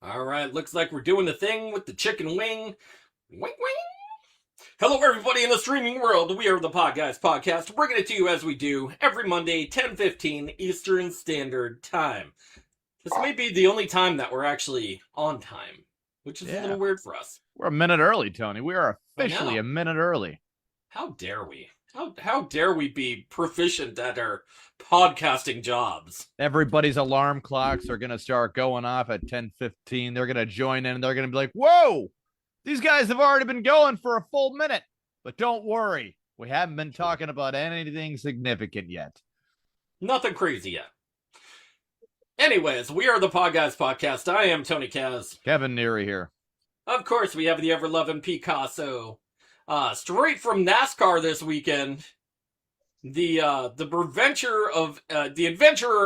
All right, looks like we're doing the thing with the chicken wing. Wing, wing. Hello, everybody in the streaming world. We are the Podguyz Podcast, bringing it to you as we do every Monday, 10:15 Eastern Standard Time. This may be the only time that we're actually on time, which is a little weird for us. We're a minute early, Tony. We are officially a minute early. How dare we? How dare we be proficient at our podcasting jobs? Everybody's alarm clocks are going to start going off at 10:15. They're going to join in and they're going to be like, whoa, these guys have already been going for a full minute. But don't worry. We haven't been talking about anything significant yet. Nothing crazy yet. Anyways, we are the Podguyz Podcast. I am Tony Kaz. Kevin Neary here. Of course, we have the ever-loving Picasso. Straight from NASCAR this weekend, the adventurer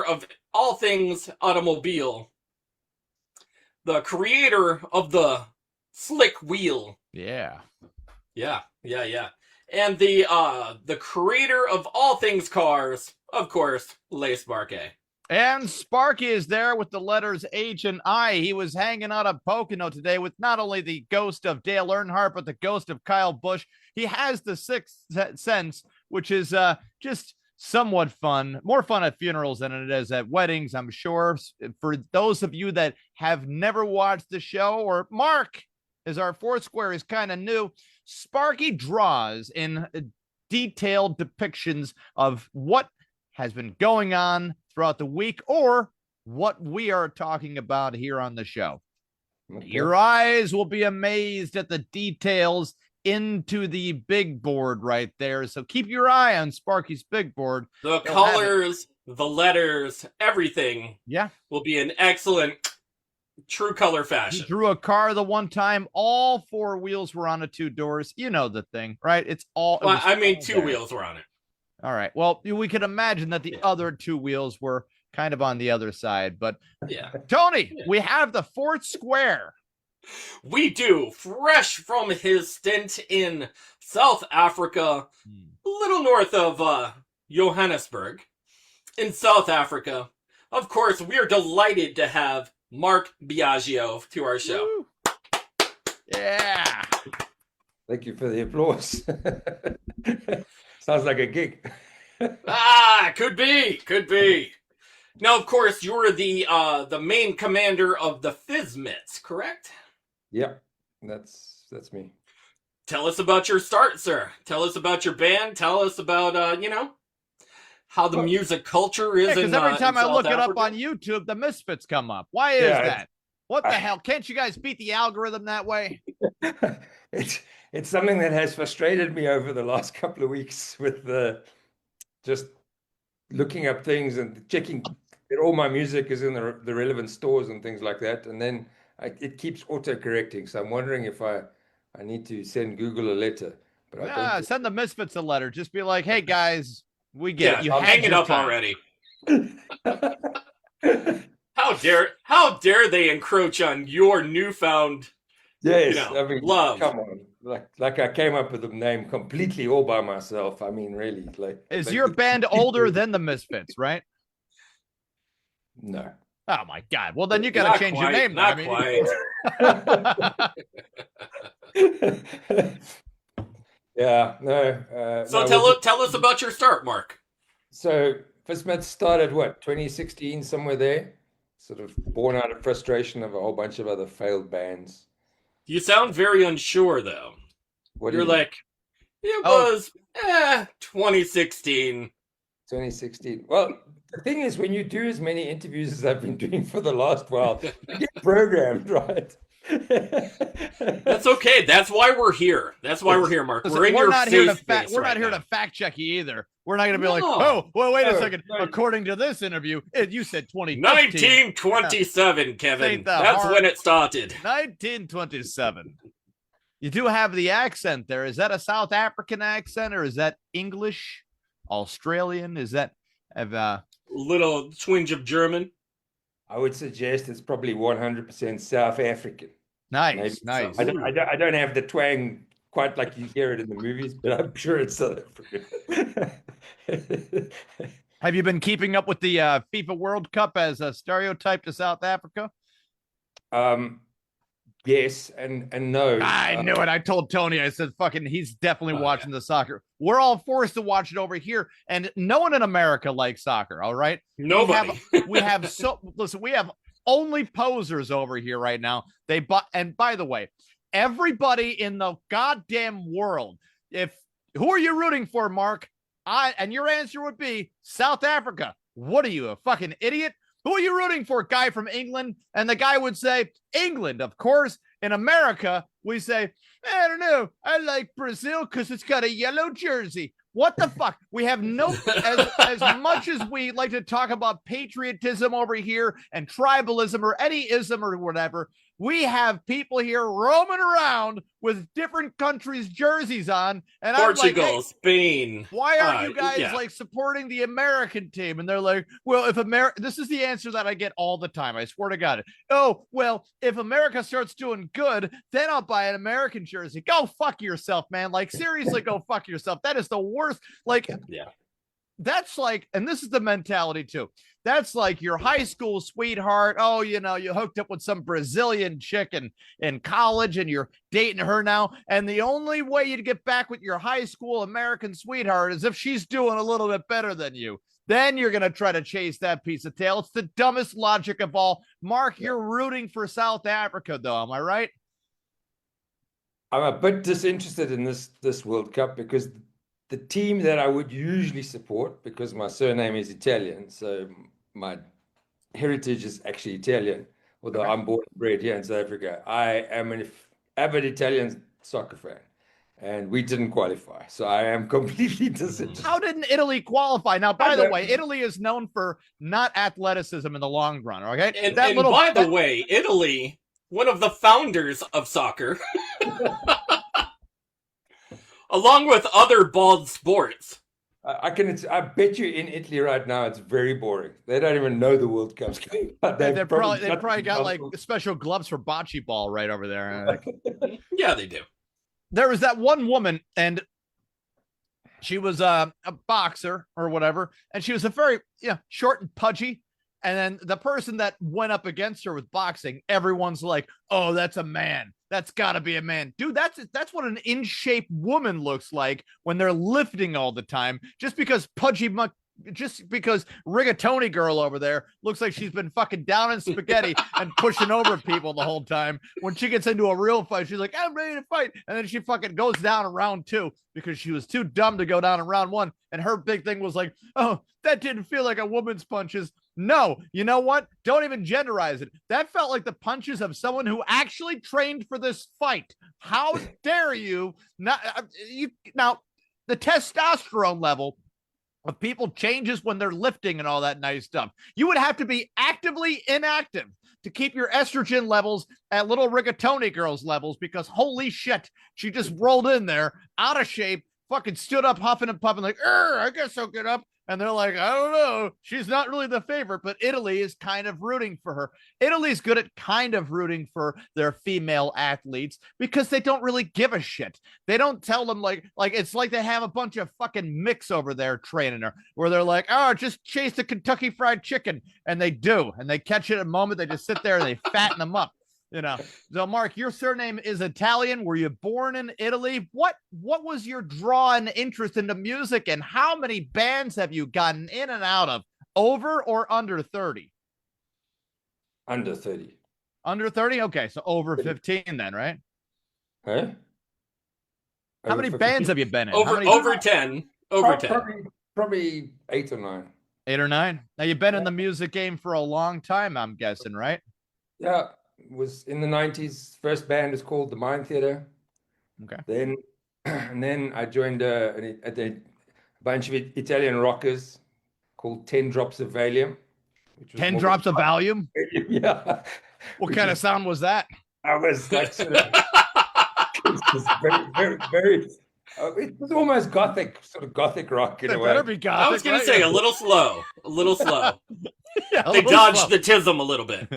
of all things automobile, the creator of the slick wheel. Yeah. And the creator of all things cars, of course, Le Sparky. And Sparky is there with the letters H and I. He was hanging out at Pocono today with not only the ghost of Dale Earnhardt, but the ghost of Kyle Busch. He has the sixth sense, which is just somewhat fun. More fun at funerals than it is at weddings, I'm sure. For those of you that have never watched the show, or Mark, as our Foursquare is kind of new, Sparky draws in detailed depictions of what has been going on throughout the week or what we are talking about here on the show. Okay. Your eyes will be amazed at the details into the big board right there. So keep your eye on Sparky's big board. The colors, the letters, everything will be in excellent true color fashion. He drew a car the one time. All four wheels were on the two doors. You know the thing, right? It's all. Well, I mean, two wheels were on it. All right. Well, we could imagine that the other two wheels were kind of on the other side. But Tony, we have the Foursquare. We do. Fresh from his stint in South Africa, a little north of Johannesburg, in South Africa. Of course, we are delighted to have Mark Biagio to our show. Woo. Yeah. Thank you for the applause. Sounds like a gig. Could be. Now, of course, you're the main commander of the Fismits, correct? Yeah, that's me. Tell us about your start, sir. Tell us about your band. Tell us about how the music culture is. Because every time I look it up on YouTube, the Misfits come up. Why is that? What the hell? Can't you guys beat the algorithm that way? It's something that has frustrated me over the last couple of weeks with just looking up things and checking that all my music is in the relevant stores and things like that. And then it keeps auto-correcting. So I'm wondering if I need to send Google a letter. But send the Misfits a letter. Just be like, hey, guys, we get it. You hang it up already. How dare they encroach on your newfound love? Come on. Like I came up with the name completely all by myself. I mean, really. Is your band older than the Misfits, right? No. Oh my God. Well, then you got to change your name. Not quite. Yeah, no. So tell us about your start, Mark. So Fismits started 2016, somewhere there. Sort of born out of frustration of a whole bunch of other failed bands. You sound very unsure, though. You're like, it was 2016. 2016. Well, the thing is, when you do as many interviews as I've been doing for the last while, you get programmed, right? That's okay. That's why we're here. Mark. We're in your safe space. We're not here to fact check you either. We're not going to be like, oh, well, wait a second. No. According to this interview, you said 1927, Kevin. That's when it started. 1927. You do have the accent there. Is that a South African accent or is that English, Australian? Is that little twinge of German? I would suggest it's probably 100% South African. Nice. I don't have the twang quite like you hear it in the movies, but I'm sure it's South African. Have you been keeping up with the FIFA World Cup as a stereotype to South Africa? Yes and no. I knew it. I told Tony, I said, fucking, he's definitely watching the soccer. We're all forced to watch it over here. And no one in America likes soccer, all right? Nobody. We have only posers over here right now. And by the way, everybody in the goddamn world, who are you rooting for, Mark? And your answer would be South Africa. What are you, a fucking idiot? Who are you rooting for? Guy from England? And the guy would say, England, of course. In America, we say, I don't know. I like Brazil because it's got a yellow jersey. What the fuck? We have as much as we like to talk about patriotism over here and tribalism or any ism or whatever, we have people here roaming around with different countries' jerseys on. And Portugal, I'm like, hey, Spain. why aren't you guys like supporting the American team? And they're like, well, this is the answer that I get all the time. I swear to God. Oh, well, if America starts doing good, then I'll buy an American jersey. Go fuck yourself, man. Like, seriously, go fuck yourself. That is the worst. Like, yeah. That's like, and this is the mentality too. That's like your high school sweetheart. Oh, you hooked up with some Brazilian chick in college and you're dating her now. And the only way you'd get back with your high school American sweetheart is if she's doing a little bit better than you. Then you're going to try to chase that piece of tail. It's the dumbest logic of all. Mark, you're rooting for South Africa, though. Am I right? I'm a bit disinterested in this World Cup because the team that I would usually support, because my surname is Italian, so my heritage is actually Italian, although I'm born and bred here in South Africa. I am an avid Italian soccer fan, and we didn't qualify, so I am completely disinterested. How didn't Italy qualify? Now, by the way, Italy is known for not athleticism in the long run, okay? And by the way, Italy, one of the founders of soccer, along with other bald sports. I bet you in Italy right now it's very boring. They don't even know the World Cup's going on. They probably got like special gloves for bocce ball right over there. Yeah, they do. There was that one woman, and she was a boxer or whatever, and she was a very short and pudgy. And then the person that went up against her with boxing, everyone's like, "Oh, that's a man. That's got to be a man." Dude, that's what an in-shape woman looks like when they're lifting all the time. Just because rigatoni girl over there looks like she's been fucking down in spaghetti and pushing over people the whole time. When she gets into a real fight, she's like, "I'm ready to fight." And then she fucking goes down in round 2 because she was too dumb to go down in round 1. And her big thing was like, "Oh, that didn't feel like a woman's punches." No, you know what? Don't even genderize it. That felt like the punches of someone who actually trained for this fight. How dare you? Now, the testosterone level of people changes when they're lifting and all that nice stuff. You would have to be actively inactive to keep your estrogen levels at little rigatoni girls levels, because holy shit, she just rolled in there out of shape, fucking stood up, huffing and puffing like, I guess I'll get up. And they're like, I don't know. She's not really the favorite, but Italy is kind of rooting for her. Italy's good at kind of rooting for their female athletes because they don't really give a shit. They don't tell them like it's like they have a bunch of fucking mix over there training her, where they're like, oh, just chase the Kentucky Fried Chicken. And they do. And they catch it at a moment. They just sit there and they fatten them up. So Mark, your surname is Italian. Were you born in Italy? What was your draw and interest into music, and how many bands have you gotten in and out of? Over or under 30? Under 30. Under 30? Okay, so over 15 then, right? Huh? How many bands have you been in? Over 10. Over 10. Probably 8 or 9. 8 or 9? Now, you've been in the music game for a long time, I'm guessing, right? Yeah. Was in the 90s. First band was called the Mind Theater. Okay. Then I joined a bunch of Italian rockers called 10 Drops of Valium. 10 Drops of Valium? Yeah. What kind of sound was that? I was like sort of it was very, very it was almost gothic, sort of gothic rock in a way. Better be gothic, I was going to say a little slow. Yeah, they dodged the tism a little bit.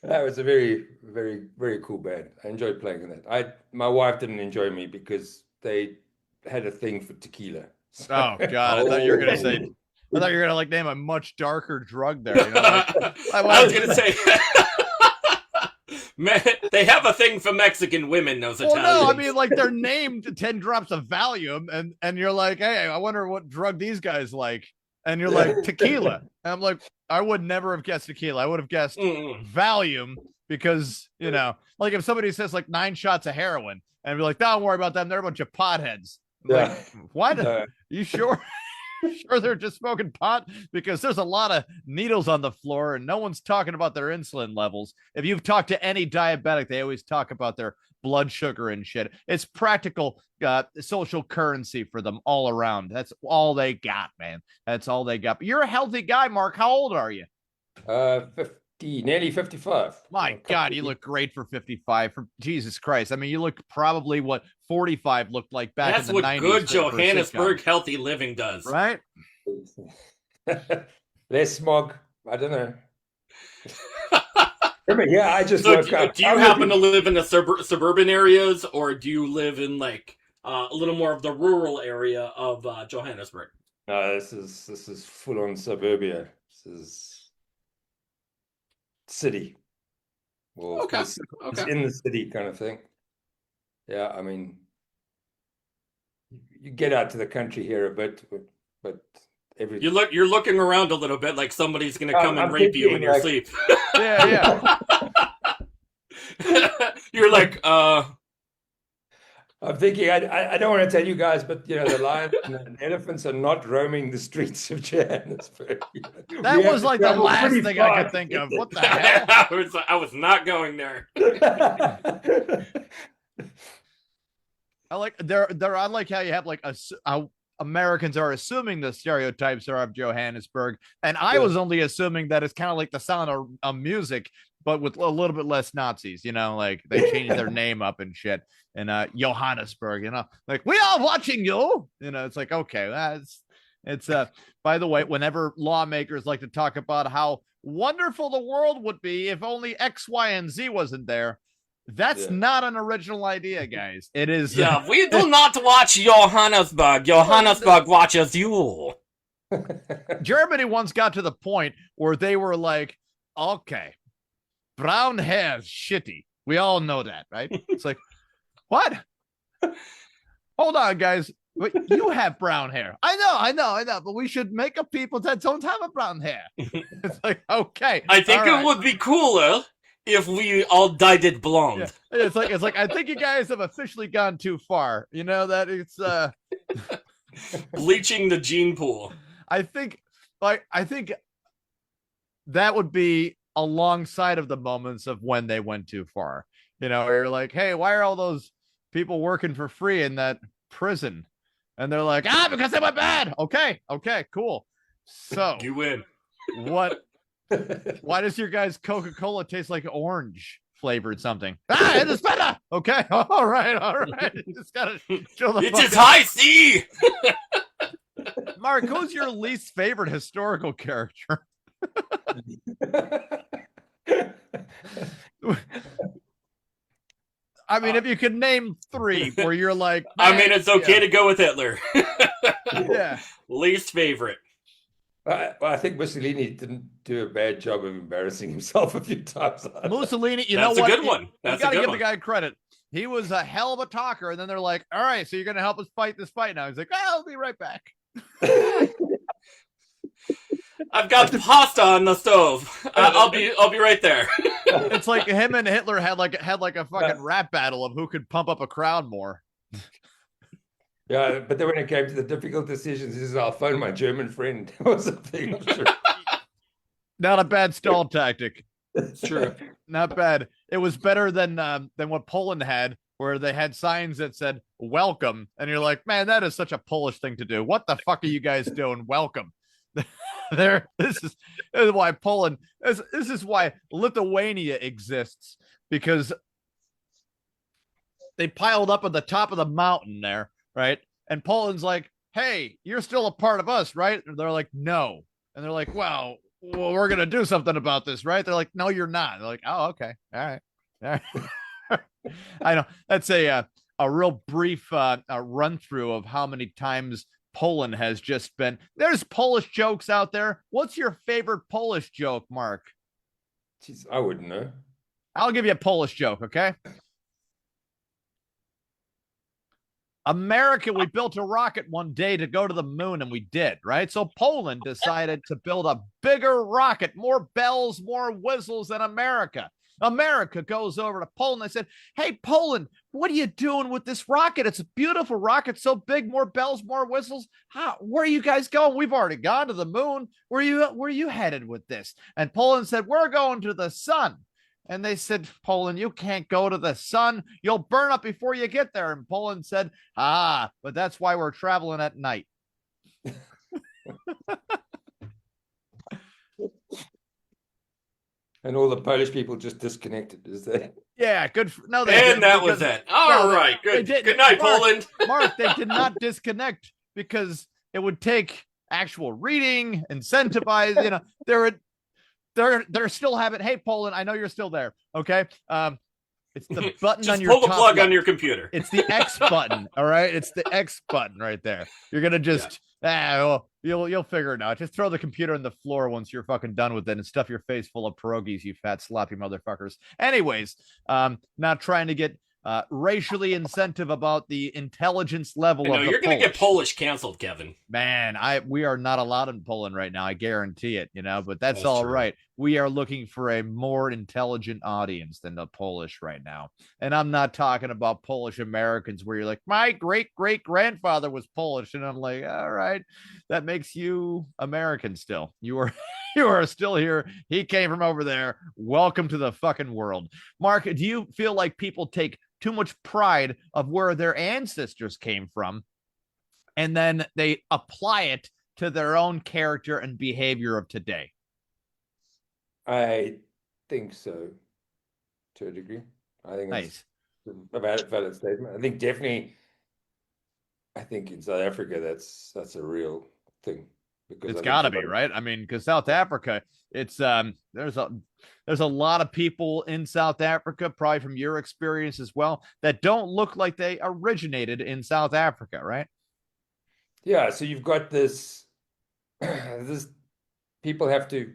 That was a very, very, very cool band. I enjoyed playing in that. My wife didn't enjoy me because they had a thing for tequila. So, oh God! I thought you were going to say I thought you were gonna like name a much darker drug there. You know, I was gonna say, man, they have a thing for Mexican women. Those Italians. No, I mean like they're named 10 drops of Valium, and you're like, hey, I wonder what drug these guys like, and you're like tequila. And I'm like, I would never have guessed tequila. I would have guessed Valium because like if somebody says like 9 shots of heroin, and I'd be like, don't worry about them. They're a bunch of potheads. Yeah. Like, what? You sure? Sure they're just smoking pot? Because there's a lot of needles on the floor and no one's talking about their insulin levels. If you've talked to any diabetic, they always talk about their blood sugar and shit. It's practical social currency for them all around. That's all they got, man. That's all they got. But you're a healthy guy, Mark. How old are you? 50, nearly 55. My God, you look great for 55. For Jesus Christ. I mean, you look probably what 45 looked like back in the 90s. That's what good Johannesburg healthy living does. Right? Less smog. I don't know. Yeah, I just so woke up. Do you happen to live in the suburban areas, or do you live in like a little more of the rural area of Johannesburg? No, this is full on suburbia. This is city. Well, Okay. It's in the city kind of thing. Yeah, I mean, you get out to the country here a bit, but you're looking around a little bit like somebody's gonna come and rape you in your sleep. Yeah. You're like, I'm thinking, I don't want to tell you guys, but the lions and elephants are not roaming the streets of Johannesburg. That was like the last thing I could think of. What the hell? I was not going there. I like how you have like how Americans are assuming the stereotypes are of Johannesburg, and I was only assuming that it's kind of like the sound of music, but with a little bit less Nazis. Like they changed their name up and shit. And Johannesburg, like we are watching you. It's like okay, it's by the way, whenever lawmakers like to talk about how wonderful the world would be if only X, Y, and Z wasn't there. That's not an original idea, guys. It is. Yeah, we do not watch Johannesburg. Johannesburg watches you. Germany once got to the point where they were like, okay, brown hair's shitty. We all know that, right? It's like, what? Hold on, guys. You have brown hair. I know. But we should make up people that don't have a brown hair. It's like, okay. I think it would be cooler if we all dyed it blonde. Yeah. It's like I think you guys have officially gone too far. That it's bleaching the gene pool. I think that would be alongside of the moments of when they went too far. Where you're like, hey, why are all those people working for free in that prison? And they're like, because they went bad. Okay, cool. So you win. What? Why does your guys' Coca-Cola taste like orange flavored something? It's better. Okay, all right. You just gotta show the. It is high C. Mark, who's your least favorite historical character? I mean, if you could name 3 where you're like, I mean, it's okay to go with Hitler. Yeah. Least favorite. Well, I think Mussolini didn't do a bad job of embarrassing himself a few times. Mussolini, That's know what? A good one. That's you got to give one. the guy credit. He was a hell of a talker, and then they're like, all right, so you're going to help us fight this fight now. He's like, I'll be right back. I've got pasta on the stove. I'll be right there. It's like him and Hitler had like a fucking rap battle of who could pump up a crowd more. Yeah, but then when it came to the difficult decisions, he says, I'll phone my German friend or something. I'm sure. Not a bad stall tactic. It's true. Not bad. It was better than what Poland had, where they had signs that said welcome, and you're like, man, that is such a Polish thing to do. What the fuck are you guys doing? Welcome. This is why Poland, this is why Lithuania exists, because they piled up at the top of the mountain there, right? And Poland's like, hey, you're still a part of us, right? And they're like, no. And they're like, well, we're gonna do something about this, right? They're like, no, you're not. They're like, oh, okay, all right. I know that's a real brief run through of how many times Poland has just been. There's Polish jokes out there. What's your favorite Polish joke, Mark? Jeez, I wouldn't know. I'll give you a Polish joke, okay? America, we built a rocket one day to go to the moon, and we did, right? So Poland decided to build a bigger rocket, more bells, more whistles than America. America goes over to Poland. They said, hey, Poland, what are you doing with this rocket? It's a beautiful rocket, so big, more bells, more whistles. Where are you guys going? We've already gone to the moon. Where are you headed with this? And Poland said, we're going to the sun. And they said, Poland, you can't go to the sun. You'll burn up before you get there. And Poland said, but that's why we're traveling at night. And all the Polish people just disconnected. Is that? Yeah, good. No, that was it. All right, good. Good night, Poland. Mark, they did not disconnect because it would take actual reading, incentivize. You know, they're still having. Hey, Poland, I know you're still there. Okay, it's the button just on your. Pull the plug left. On your computer. It's the X button. All right, it's the X button right there. You're gonna just you'll figure it out. Just throw the computer on the floor once you're fucking done with it and stuff your face full of pierogies, you fat sloppy motherfuckers. Anyways, not trying to get racially insensitive about the intelligence level of the you're going to get Polish canceled, Kevin. Man, we are not allowed in Poland right now. I guarantee it, but that's all true. Right. We are looking for a more intelligent audience than the Polish right now. And I'm not talking about Polish Americans where you're like, my great-great-grandfather was Polish. And I'm like, all right, that makes you American still. You are still here. He came from over there. Welcome to the fucking world. Mark, do you feel like people take too much pride of where their ancestors came from, and then they apply it to their own character and behavior of today? I think so, to a degree. I think nice. It's a valid statement. I think definitely. I think in South Africa, that's a real thing. Because it's got to be, right? I mean, because South Africa, it's there's a lot of people in South Africa, probably from your experience as well, that don't look like they originated in South Africa, right? Yeah, so you've got this people have to,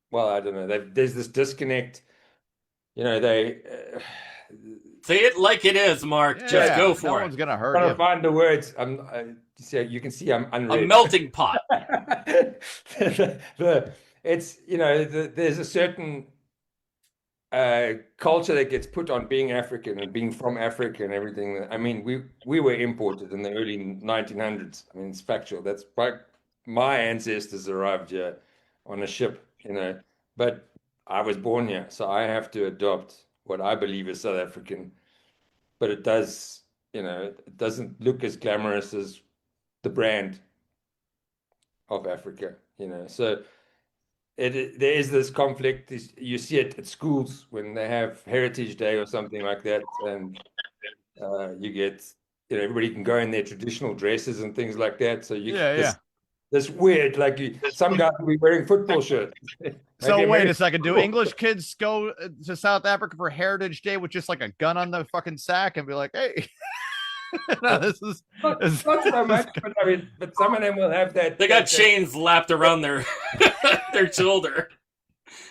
well, I don't know, there's this disconnect, they say it like it is, Mark. Yeah, just go for it. No one's gonna hurt you. I'm trying to find the words. You can see I'm unread. A melting pot. There's a certain culture that gets put on being African and being from Africa and everything. I mean, we were imported in the early 1900s. I mean, it's factual. That's why my ancestors arrived here on a ship, but I was born here, so I have to adopt what I believe is South African, but it does, it doesn't look as glamorous as the brand of Africa, so there is this conflict. You see it at schools when they have Heritage Day or something like that, and you get, everybody can go in their traditional dresses and things like that. So you this weird, like some guys will be wearing football shirts. So wait a second, do English kids go to South Africa for Heritage Day with just like a gun on the fucking sack and be like, hey? No, this is not so much, but I mean, but some of them will have that. They got chains lapped around their their shoulder.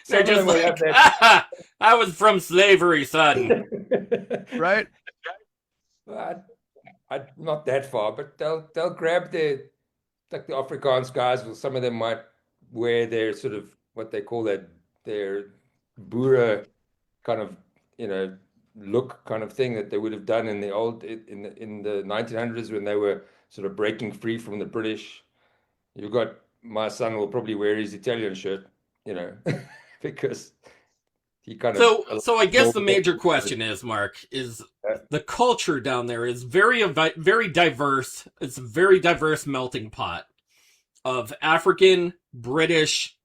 They're just like, I was from slavery, son. Right? I not that far, but they'll grab the Afrikaans guys. Well, some of them might wear their sort of what they call their boere kind of look kind of thing that they would have done in the old in the 1900s when they were sort of breaking free from the British. You've got my son will probably wear his Italian shirt, because he kind of. So I guess the major question is, Mark, is the culture down there is very diverse. It's a very diverse melting pot of African, British,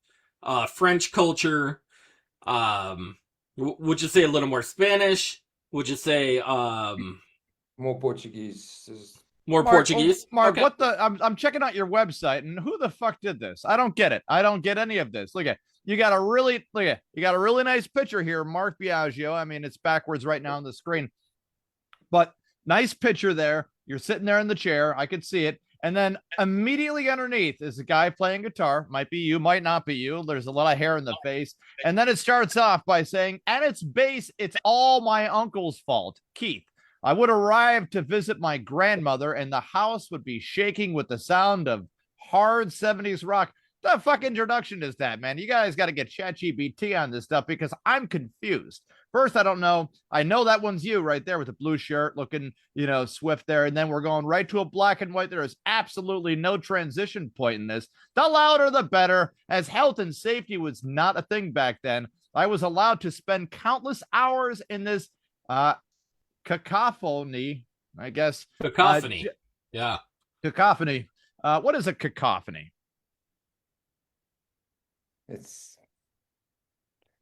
French culture. Would you say a little more Spanish? Would you say more Portuguese? More Portuguese? Mark, okay. I'm checking out your website, and who the fuck did this? I don't get it. I don't get any of this. You got a really nice picture here, Mark Biagio. I mean, it's backwards right now on the screen, but nice picture there. You're sitting there in the chair. I could see it. And then immediately underneath is a guy playing guitar. Might be you, might not be you. There's a lot of hair in the face. And then it starts off by saying, at its base, it's all my uncle's fault. Keith, I would arrive to visit my grandmother and the house would be shaking with the sound of hard 70s rock. The fuck introduction is that, man? You guys got to get ChatGPT on this stuff because I'm confused. First, I don't know. I know that one's you right there with the blue shirt looking, swift there. And then we're going right to a black and white. There is absolutely no transition point in this. The louder, the better, as health and safety was not a thing back then. I was allowed to spend countless hours in this cacophony, I guess. Cacophony. Yeah. Cacophony. What is a cacophony? It's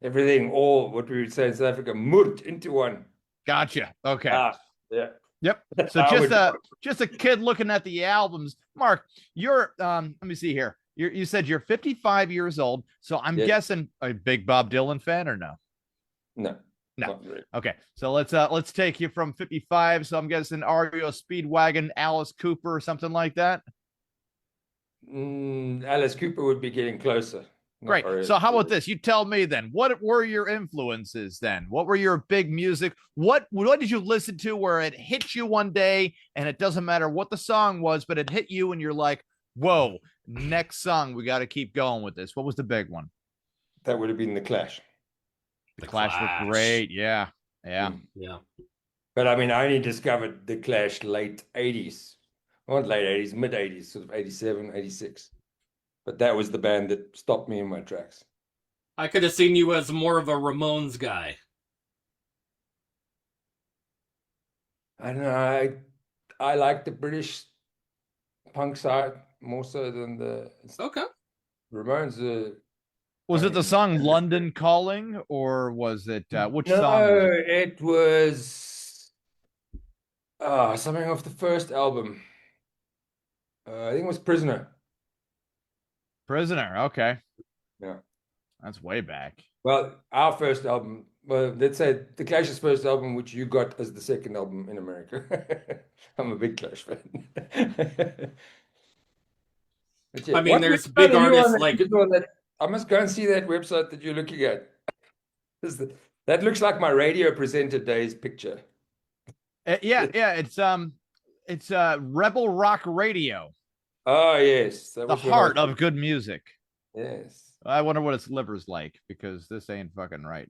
everything, all what we would say in South Africa, merged into one. Gotcha. Okay. Yeah. Yep. So just a kid looking at the albums. Mark, you're let me see here. You said you're 55 years old. So I'm guessing a big Bob Dylan fan or no? No. Really. Okay. So let's take you from 55. So I'm guessing REO Speedwagon, Alice Cooper, or something like that. Alice Cooper would be getting closer. Great. So how about this? You tell me then. What were your influences then? What were your big music? What did you listen to where it hit you one day and it doesn't matter what the song was, but it hit you and you're like, whoa, next song, we got to keep going with this. What was the big one? That would have been The Clash. The Clash were great. Yeah. Yeah. But I mean, I only discovered The Clash late 80s. Not late 80s, mid 80s, sort of 87, 86. But that was the band that stopped me in my tracks. I could have seen you as more of a Ramones guy. I don't know. I like the British punk side more so than the Ramones. Was it the song London Calling or was it which song? No, it was something off the first album. I think it was Prisoner. Prisoner, okay. Yeah. That's way back. Well, our first album, let's say The Clash's first album, which you got as the second album in America. I'm a big Clash fan. Yeah, I mean, there's big artists like... I must go and see that website that you're looking at. That looks like my radio presenter days picture. It's Rebel Rock Radio. Oh, yes. The heart of good music. Yes. I wonder what its liver's like because this ain't fucking right.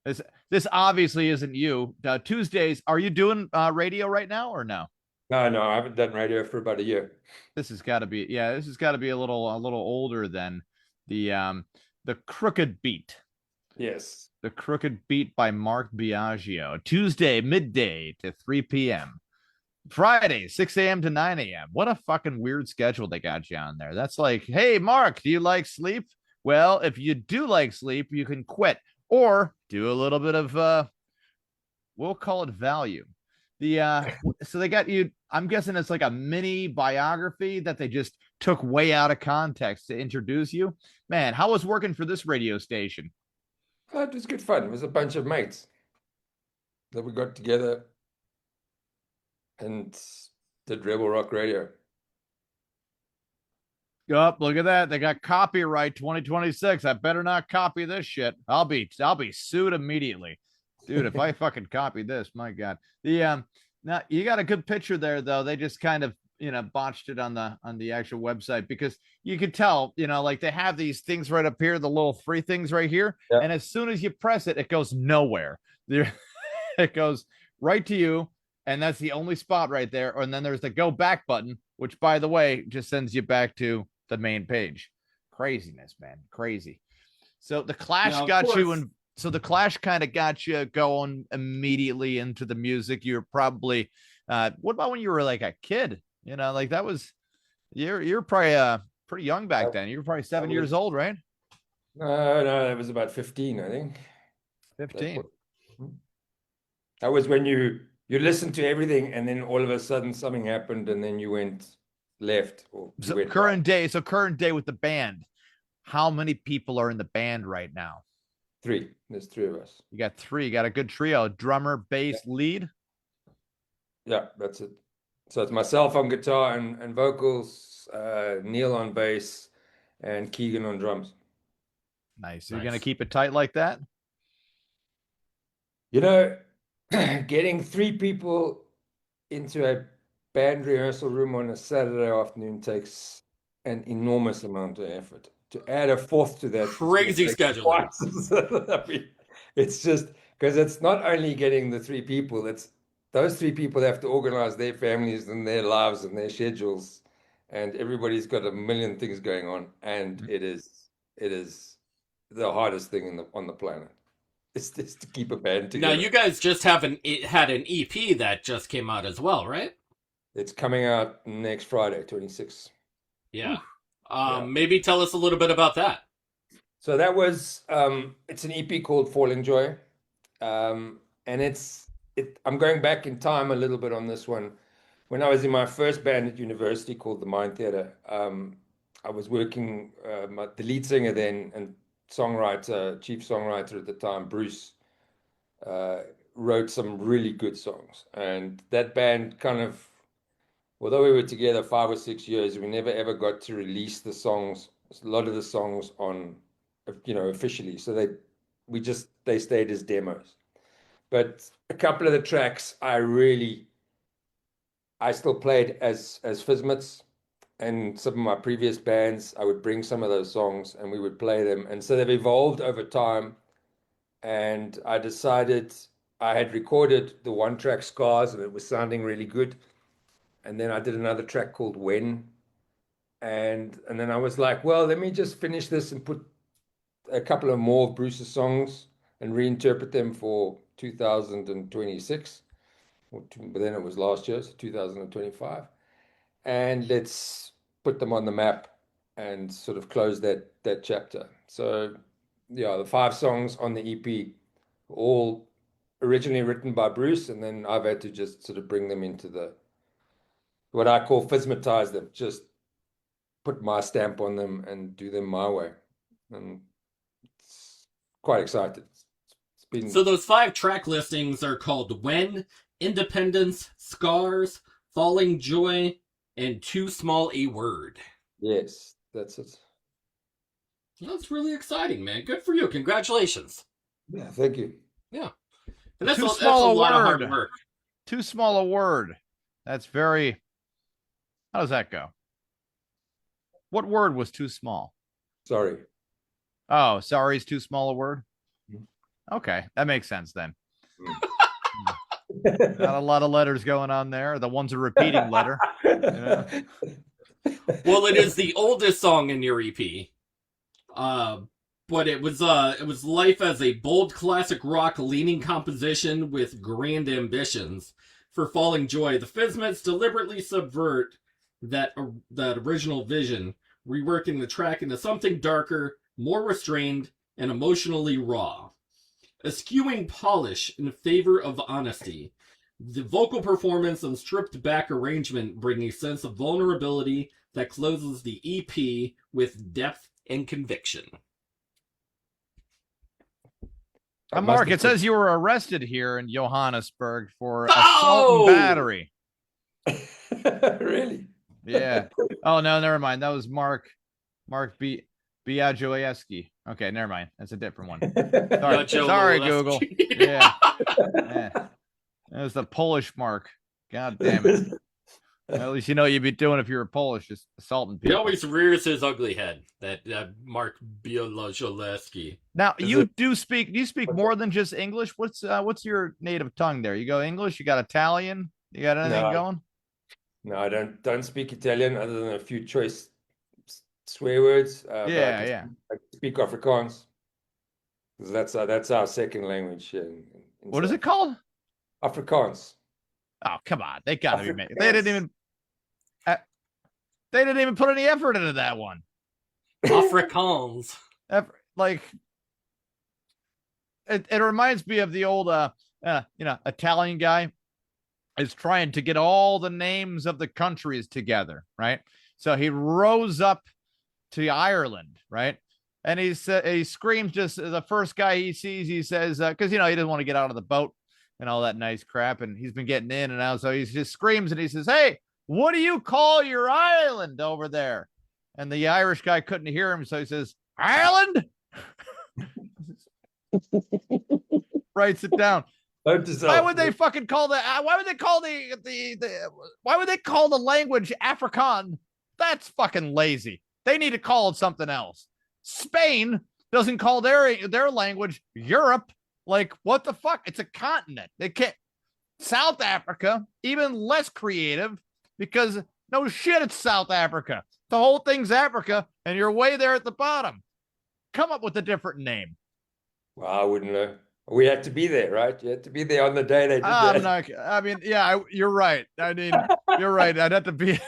This obviously isn't you. Tuesdays, are you doing radio right now or no? No, I haven't done radio for about a year. This has got to be a little older than the Crooked Beat. Yes. The Crooked Beat by Mark Biagio. Tuesday, midday to 3 p.m. Friday, 6 a.m. to 9 a.m. What a fucking weird schedule they got you on there. That's like, hey, Mark, do you like sleep? Well, if you do like sleep, you can quit or do a little bit of, we'll call it value. So they got you, I'm guessing it's like a mini biography that they just took way out of context to introduce you. Man, how was working for this radio station? It was good fun. It was a bunch of mates that we got together and did Rebel Rock Radio. Oh, look at that. They got copyright 2026. I better not copy this shit. I'll be sued immediately. Dude, if I fucking copy this, my God. Now you got a good picture there though. They just kind of, botched it on the actual website because you could tell, like they have these things right up here, the little three things right here. Yeah. And as soon as you press it, it goes nowhere. It goes right to you. And that's the only spot right there. And then there's the go back button, which, by the way, just sends you back to the main page. Craziness, man. Crazy. So the Clash got you in. So the Clash kind of got you going immediately into the music. You're probably, what about when you were like a kid? Like that was, you're probably pretty young back then. You were probably 7 years old, right? No, that was about 15, I think. 15. That was when you listened to everything and then all of a sudden something happened and then you went left. Current day with the band. How many people are in the band right now? 3. There's 3 of us. You got 3. You got a good trio. Drummer, bass, lead. Yeah, that's it. So it's myself on guitar and vocals, Neil on bass, and Keegan on drums. Nice. Are you going to keep it tight like that? You know, getting 3 people into a band rehearsal room on a Saturday afternoon takes an enormous amount of effort. To add a 4th to that, Crazy schedule. I mean, it's just because it's not only getting the 3 people, it's those 3 people have to organize their families and their lives and their schedules, and everybody's got a million things going on, and it is the hardest thing on the planet. It's just to keep a band together. Now, you guys just had an EP that just came out as well, right? It's coming out next Friday, 26th. Yeah. Maybe tell us a little bit about that. So that was, it's an EP called Falling Joy. And I'm going back in time a little bit on this one. When I was in my first band at university called the Mind Theatre, I was working, the lead singer then and chief songwriter at the time, Bruce, wrote some really good songs. And that band kind of, although we were together 5 or 6 years, we never ever got to release the songs, a lot of the songs on, officially. So they stayed as demos. But a couple of the tracks I still played as Fismits. And some of my previous bands, I would bring some of those songs and we would play them. And so they've evolved over time. And I decided I had recorded the 1-track Scars and it was sounding really good. And then I did another track called When. And then I was like, well, let me just finish this and put a couple of more of Bruce's songs and reinterpret them for 2026. But then it was last year, so 2025. And let's put them on the map and sort of close that chapter. So, yeah, the 5 songs on the EP, all originally written by Bruce, and then I've had to just sort of bring them into what I call Fismitize them, just put my stamp on them and do them my way. And it's quite excited. It's been... So those 5 track listings are called When, Independence, Scars, Falling Joy, and Too Small a Word. Yes, that's it. That's really exciting, man. Good for you. Congratulations. Yeah, thank you. Yeah. And that's Too a small lot of a hard word. work. Too small a word. That's very... How does that go? What word was too small? Sorry. Oh, sorry is too small a word? Mhm. Okay, that makes sense then. Not a lot of letters going on there. The one's a repeating letter. Yeah. Well, it is the oldest song in your EP. But it was life as a bold classic rock leaning composition with grand ambitions. For Falling Joy, the Fismits deliberately subvert that original vision, reworking the track into something darker, more restrained, and emotionally raw. Eschewing polish in favor of honesty. The vocal performance and stripped back arrangement bring a sense of vulnerability that closes the EP with depth and conviction. Mark, it says you were arrested here in Johannesburg for assault and battery. Really? Yeah. Oh, no, never mind. That was Mark Biagio. Okay, never mind. That's a different one. Sorry, Google. Yeah. That was the Polish Mark. God damn it. At least you know what you'd be doing if you were Polish, just assaulting people. He always rears his ugly head, that Mark Biagio. Now, do you speak more than just English? What's your native tongue there? You go English, you got Italian, you got anything going? No, I don't speak Italian other than a few choice swear words. I speak Afrikaans. That's our second language. What is it called? Afrikaans. Oh, come on. They got to be making. They didn't even put any effort into that one. Afrikaans. Like, it reminds me of the old, Italian guy is trying to get all the names of the countries together, right? So he rows up to Ireland, right? And he screams, just the first guy he sees, he says, because, he doesn't want to get out of the boat. and all that nice crap. And he's been getting in and out. So he just screams and he says, "Hey, what do you call your island over there?" And the Irish guy couldn't hear him. So he says, "Ireland." Writes it down. Why would they fucking call that? Why would they call why would they call the language Afrikaan? That's fucking lazy. They need to call it something else. Spain doesn't call their language Europe. Like, what the fuck? It's a continent. They can't. South Africa, even less creative, because no shit, it's South Africa. The whole thing's Africa, and you're way there at the bottom. Come up with a different name. Well, I wouldn't know. We had to be there, right? You had to be there on the day they did that. You're right. I mean, you're right. I'd have to be.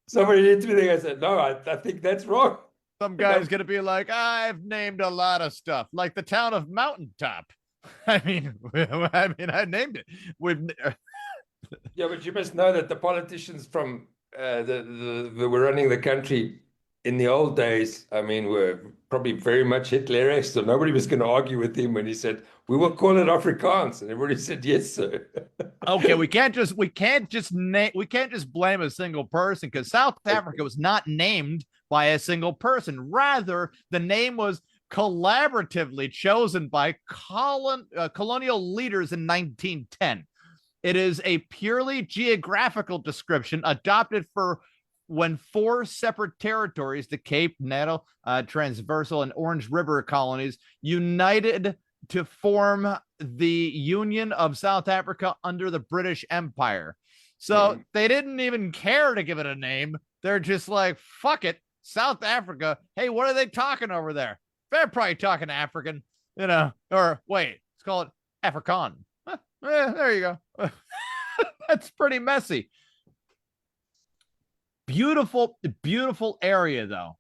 Somebody needs to be there. I said, no, I think that's wrong. Some guy's going to be like, I've named a lot of stuff, like the town of Mountaintop. I mean, I named it. Yeah, but you must know that the politicians from that were running the country in the old days, I mean, were probably very much Hitler-esque, so nobody was going to argue with him when he said, "We will call it Afrikaans," and everybody said, "Yes, sir." Okay, we can't just blame a single person, because South Africa was not named by a single person. Rather, the name was collaboratively chosen by colonial leaders in 1910. It is a purely geographical description adopted for when 4 separate territories, the Cape, Natal, Transversal, and Orange River colonies, united to form the Union of South Africa under the British Empire. So they didn't even care to give it a name. They're just like, fuck it, South Africa. Hey, what are they talking over there? They're probably talking African, or wait, let's call it Afrikaan. There you go. That's pretty messy. Beautiful area, though.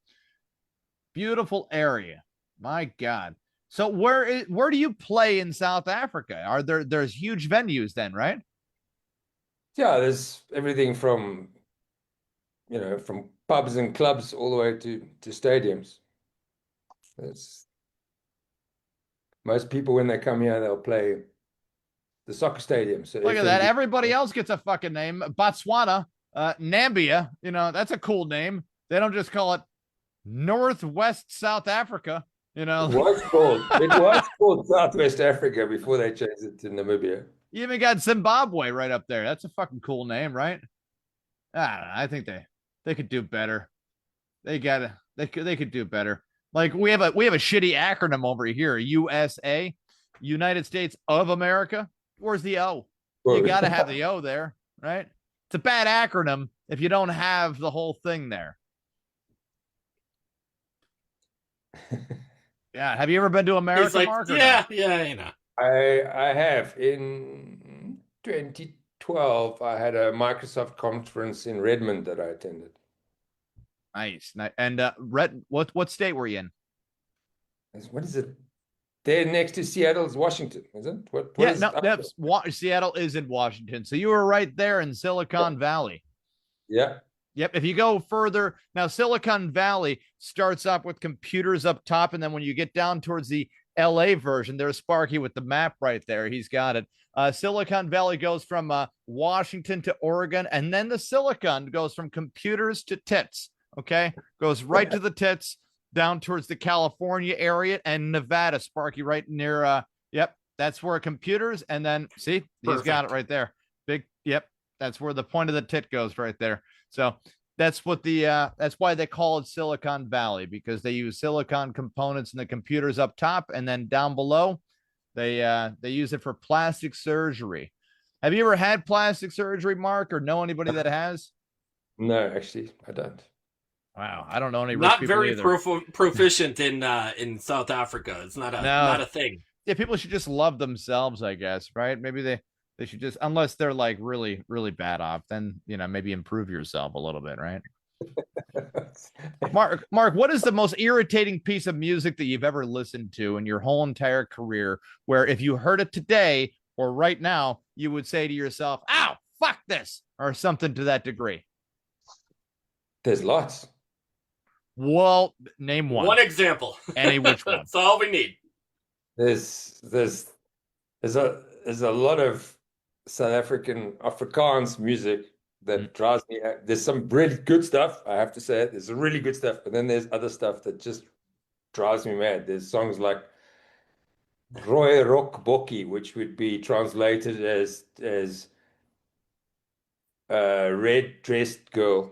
Beautiful area. My God. So where do you play in South Africa? There's huge venues then, right? Yeah, there's everything from from pubs and clubs all the way to stadiums. Most people, when they come here, they'll play the soccer stadium. So look at that. Everybody else gets a fucking name. Botswana. Nambia, that's a cool name. They don't just call it Northwest South Africa, It was called Southwest Africa before they changed it to Namibia. You even got Zimbabwe right up there. That's a fucking cool name, right? I think they could do better. They could do better. Like we have a shitty acronym over here, USA, United States of America. Where's the O? You got to have the O there, right? It's a bad acronym if you don't have the whole thing there. Yeah. Have you ever been to America, like, Mark? Yeah. I have. In 2012, I had a Microsoft conference in Redmond that I attended. Nice. And what state were you in? What is it? There next to Seattle is Washington, is it? Seattle is in Washington. So you were right there in Silicon Valley. Yeah. Yep. If you go further, now Silicon Valley starts up with computers up top. And then when you get down towards the LA version, there's Sparky with the map right there. He's got it. Silicon Valley goes from Washington to Oregon. And then the Silicon goes from computers to tits. Okay. Goes right to the tits. Down towards the California area and Nevada, Sparky, right near, that's where computers, and then, see, he's got it right there. That's where the point of the tit goes right there. So that's what that's why they call it Silicon Valley, because they use silicon components in the computers up top, and then down below, they use it for plastic surgery. Have you ever had plastic surgery, Mark, or know anybody that has? No, actually, I don't. Wow, I don't know any. Not very proficient in South Africa. It's not a thing. Yeah, people should just love themselves, I guess, right? Maybe they should just, unless they're like really, really bad off, then maybe improve yourself a little bit, right? Mark, what is the most irritating piece of music that you've ever listened to in your whole entire career, where if you heard it today or right now, you would say to yourself, "Ow, fuck this," or something to that degree? There's lots. Well, name one. One example. Any which one. That's all we need. There's there's a lot of South African Afrikaans music that drives me. There's some really good stuff, I have to say. There's some really good stuff, but then there's other stuff that just drives me mad. There's songs like Roy Rock Bokkie, which would be translated as red dressed girl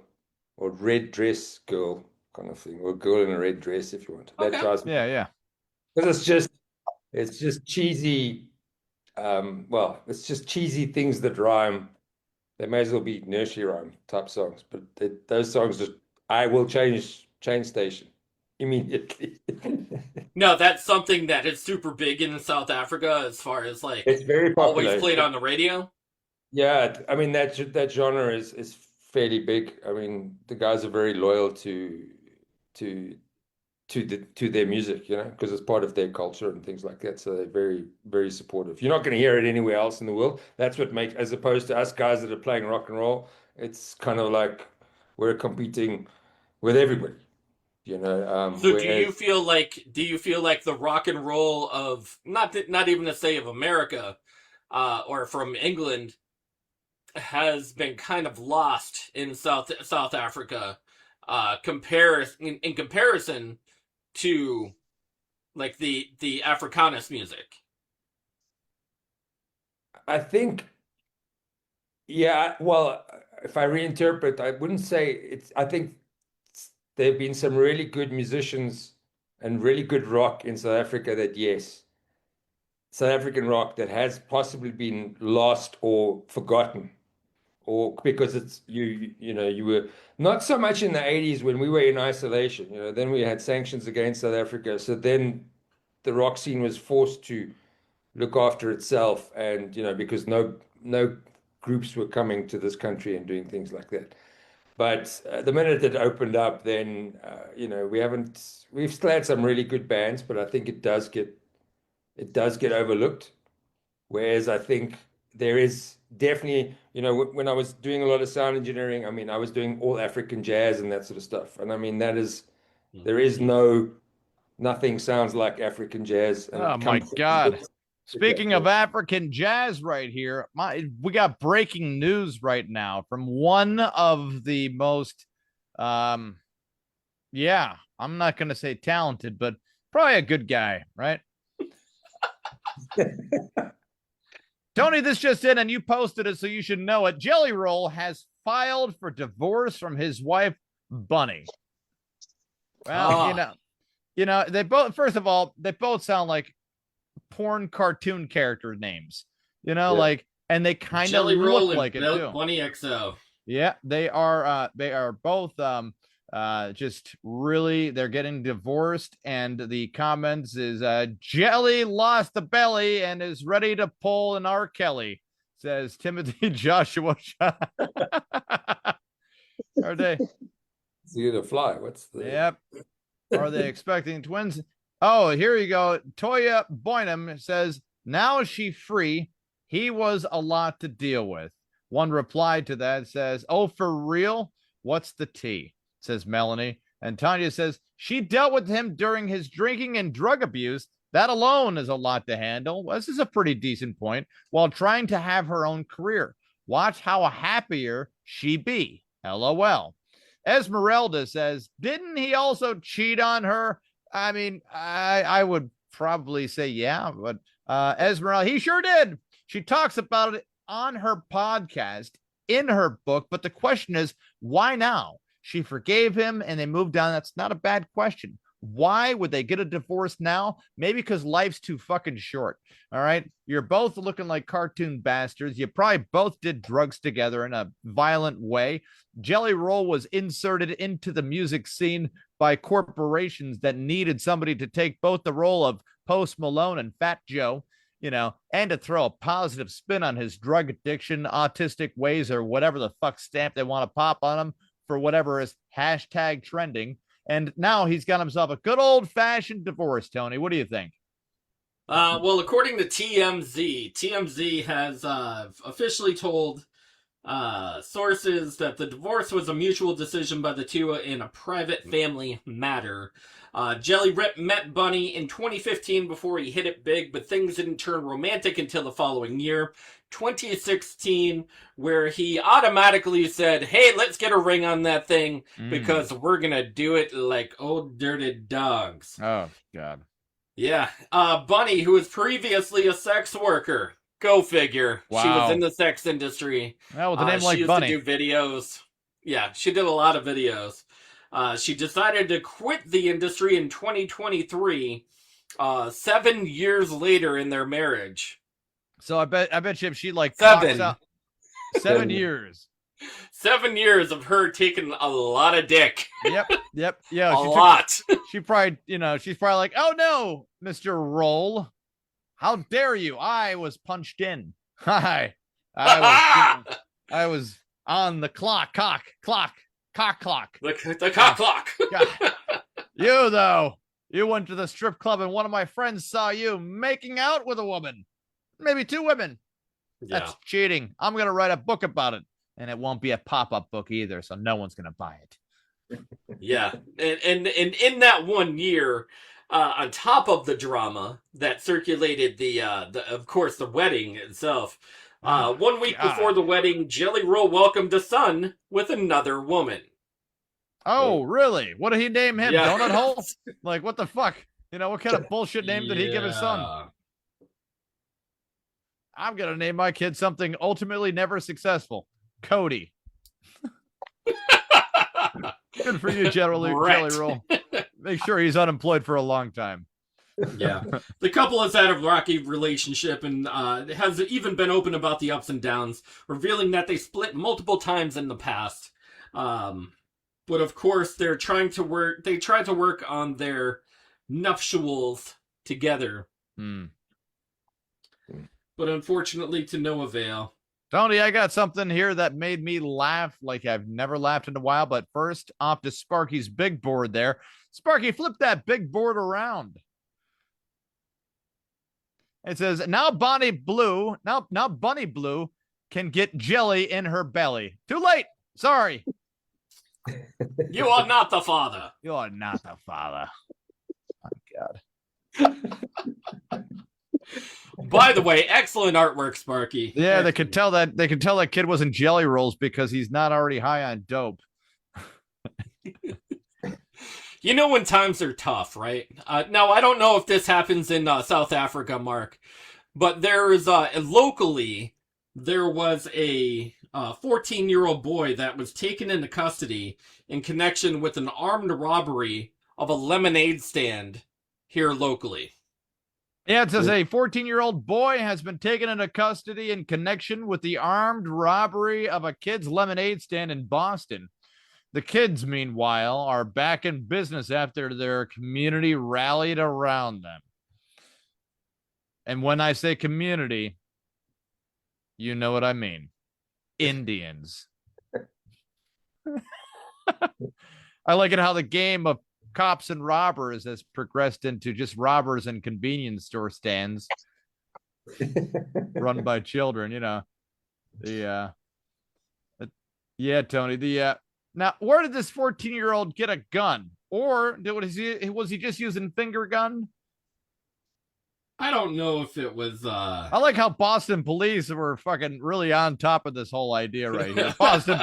or red dress girl kind of thing, or girl in a red dress if you want. That drives me. Yeah. Because it's just cheesy. It's just cheesy things that rhyme. They may as well be nursery rhyme type songs, but those songs I will change station immediately. No, that's something that is super big in South Africa as far as like It's very popular. Always played on the radio. Yeah, I mean that genre is fairly big. I mean the guys are very loyal to their music, you know, because it's part of their culture and things like that. So they're very, very supportive. You're not going to hear it anywhere else in the world. That's what makes, as opposed to us guys that are playing rock and roll, it's kind of like we're competing with everybody, you know. So do you feel like the rock and roll of not even to say of America, or from England, has been kind of lost in South Africa, in comparison to like the Afrikaans music? I think, yeah, well, if I reinterpret, I wouldn't say it's, I think there have been some really good musicians and really good rock in South Africa that, yes, South African rock that has possibly been lost or forgotten, or because it's you were not so much in the 80s when we were in isolation, you know, then we had sanctions against South Africa, so then the rock scene was forced to look after itself, and you know, because no groups were coming to this country and doing things like that. But the minute it opened up, then you know, we've still had some really good bands, but I think it does get overlooked. Whereas I think there is definitely, you know, when I was doing a lot of sound engineering, I mean, I was doing all African jazz and that sort of stuff. And I mean, there is nothing sounds like African jazz. And oh my God. Speaking of African jazz right here, we got breaking news right now from one of the most, I'm not going to say talented, but probably a good guy, right? Tony, this just in, and you posted it, so you should know it. Jelly Roll has filed for divorce from his wife, Bunny. Well, you know, they both, first of all, they both sound like porn cartoon character names, you know, like, and they kind of look like it too. Bunny XO. Yeah, they are both just really, they're getting divorced, and the comments is Jelly lost the belly and is ready to pull an R. Kelly, says Timothy Joshua. Are they? See the fly. What's the? Yep. Are they expecting twins? Oh, here you go. Toya Boynham says, now she free. He was a lot to deal with. One reply to that says, oh, for real? What's the tea? Says Melanie. And Tanya says, she dealt with him during his drinking and drug abuse. That alone is a lot to handle. Well, this is a pretty decent point. While trying to have her own career. Watch how happier she be. LOL. Esmeralda says, didn't he also cheat on her? I mean, I would probably say yeah, but Esmeralda, he sure did. She talks about it on her podcast, in her book, but the question is, why now? She forgave him and they moved on. That's not a bad question. Why would they get a divorce now? Maybe because life's too fucking short. All right. You're both looking like cartoon bastards. You probably both did drugs together in a violent way. Jelly Roll was inserted into the music scene by corporations that needed somebody to take both the role of Post Malone and Fat Joe, you know, and to throw a positive spin on his drug addiction, autistic ways, or whatever the fuck stamp they want to pop on him for whatever is hashtag trending. And now he's got himself a good old-fashioned divorce, Tony. What do you think? Well, according to TMZ has officially told Sources that the divorce was a mutual decision by the two in a private family matter. Jelly Rip met Bunny in 2015 before he hit it big, but things didn't turn romantic until the following year, 2016, where he automatically said, hey, let's get a ring on that thing because we're going to do it like old dirty dogs. Oh, God. Yeah. Bunny, who was previously a sex worker. Go figure. Wow. She was in the sex industry. Well, with a name like she used Bunny. to do videos. Yeah, she did a lot of videos. She decided to quit the industry in 2023, 7 years later in their marriage. So I bet you if she like 7 7 years. 7 years of her taking a lot of dick. Yep. Yeah, a lot. She probably, she's probably like, oh no, Mr. Roll. How dare you? I was punched in. Hi. I was on the clock. Cock clock. The cock clock. You, though, you went to the strip club and one of my friends saw you making out with a woman. Maybe 2 women. Yeah. That's cheating. I'm going to write a book about it. And it won't be a pop-up book either, so no one's going to buy it. Yeah. And in that 1 year, on top of the drama that circulated the of course, the wedding itself, 1 week before the wedding, Jelly Roll welcomed a son with another woman. Oh, really? What did he name him? Yeah. Donut Hole? Like, what the fuck? What kind of bullshit name did he give his son? I'm going to name my kid something ultimately never successful. Cody. Good for you, Jelly Roll. Make sure he's unemployed for a long time. Yeah. The couple has had a rocky relationship and has even been open about the ups and downs, revealing that they split multiple times in the past. But of course, they try to work on their nuptials together. But unfortunately, to no avail. Tony, I got something here that made me laugh like I've never laughed in a while. But first, off to Sparky's big board there. Sparky, flip that big board around. It says, now Bunny Blue can get jelly in her belly. Too late. Sorry. You are not the father. You are not the father. My God. By the way, excellent artwork, Sparky. Yeah, they could tell that kid wasn't Jelly Rolls because he's not already high on dope. You know when times are tough, right? Now, I don't know if this happens in South Africa, Mark, but there is locally, there was a 14-year-old boy that was taken into custody in connection with an armed robbery of a lemonade stand here locally. Yeah, it says a 14-year-old boy has been taken into custody in connection with the armed robbery of a kid's lemonade stand in Boston. The kids, meanwhile, are back in business after their community rallied around them. And when I say community, you know what I mean. Indians. I like it how the game of cops and robbers has progressed into just robbers and convenience store stands run by children, yeah, Tony, now where did this 14-year-old get a gun? Or was he just using finger gun? I don't know if it was I like how Boston police were fucking really on top of this whole idea right here. Boston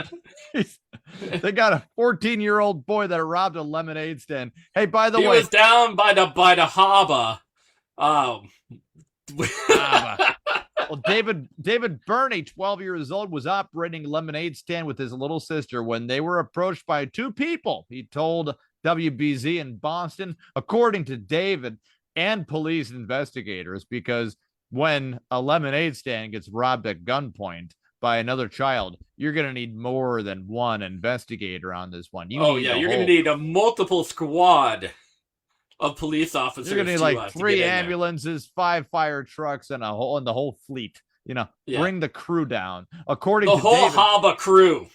police, they got a 14-year-old boy that robbed a lemonade stand. Hey, by the way, he was down by the harbor. Well, David Burney, 12 years old, was operating a lemonade stand with his little sister when they were approached by 2 people. He told WBZ in Boston, according to David and police investigators, because when a lemonade stand gets robbed at gunpoint by another child, you're going to need more than one investigator on this one. You're going to need a multiple squad of police officers. You're going to need like 3 ambulances, 5 fire trucks, and the whole fleet. Bring the crew down. According to whole David, harbor crew.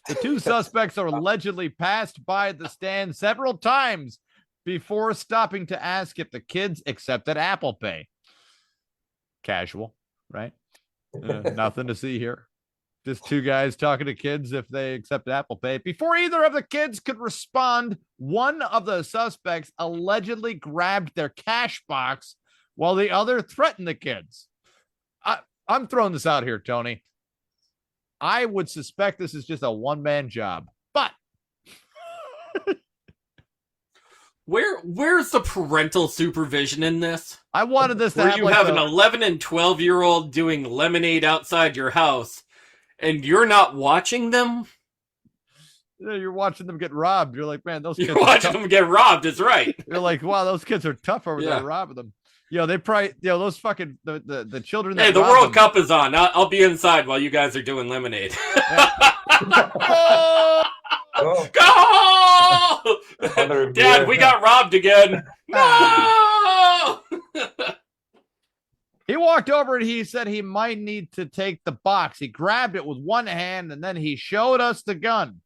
The 2 suspects are allegedly passed by the stand several times before stopping to ask if the kids accepted Apple Pay. Casual, right? Nothing to see here. Just two guys talking to kids if they accept Apple Pay. Before either of the kids could respond, one of the suspects allegedly grabbed their cash box while the other threatened the kids. I'm throwing this out here, Tony. I would suspect this is just a one-man job, but where's the parental supervision in this? I wanted this to Where have you like have an 11 and 12-year-old doing lemonade outside your house, and you're not watching them? You're watching them get robbed. You're like, man, those kids You're watching them get robbed. Is right. You're like, wow, those kids are tough over there robbing them. They probably, those fucking the children. Hey, the World Cup is on. I'll be inside while you guys are doing lemonade. Oh. Go! Dad, we got robbed again. No! He walked over and he said he might need to take the box. He grabbed it with one hand and then he showed us the gun,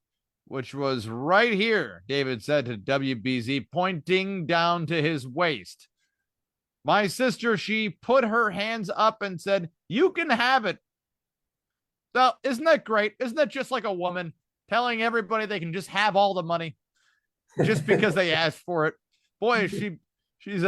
which was right here, David said to WBZ, pointing down to his waist. My sister, she put her hands up and said, you can have it. So isn't that great? Isn't that just like a woman telling everybody they can just have all the money just because they asked for it? Boy, she's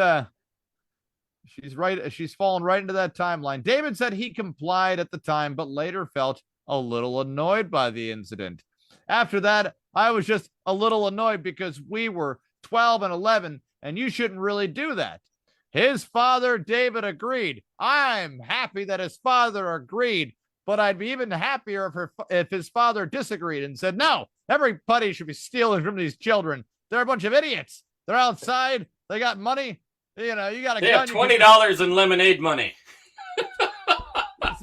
right. She's fallen right into that timeline. David said he complied at the time, but later felt a little annoyed by the incident. After that, I was just a little annoyed because we were 12 and 11 and you shouldn't really do that. His father, David, agreed. I'm happy that his father agreed, but I'd be even happier if his father disagreed and said, no, everybody should be stealing from these children. They're a bunch of idiots. They're outside. They got money. You got a gun. They have $20 in lemonade money.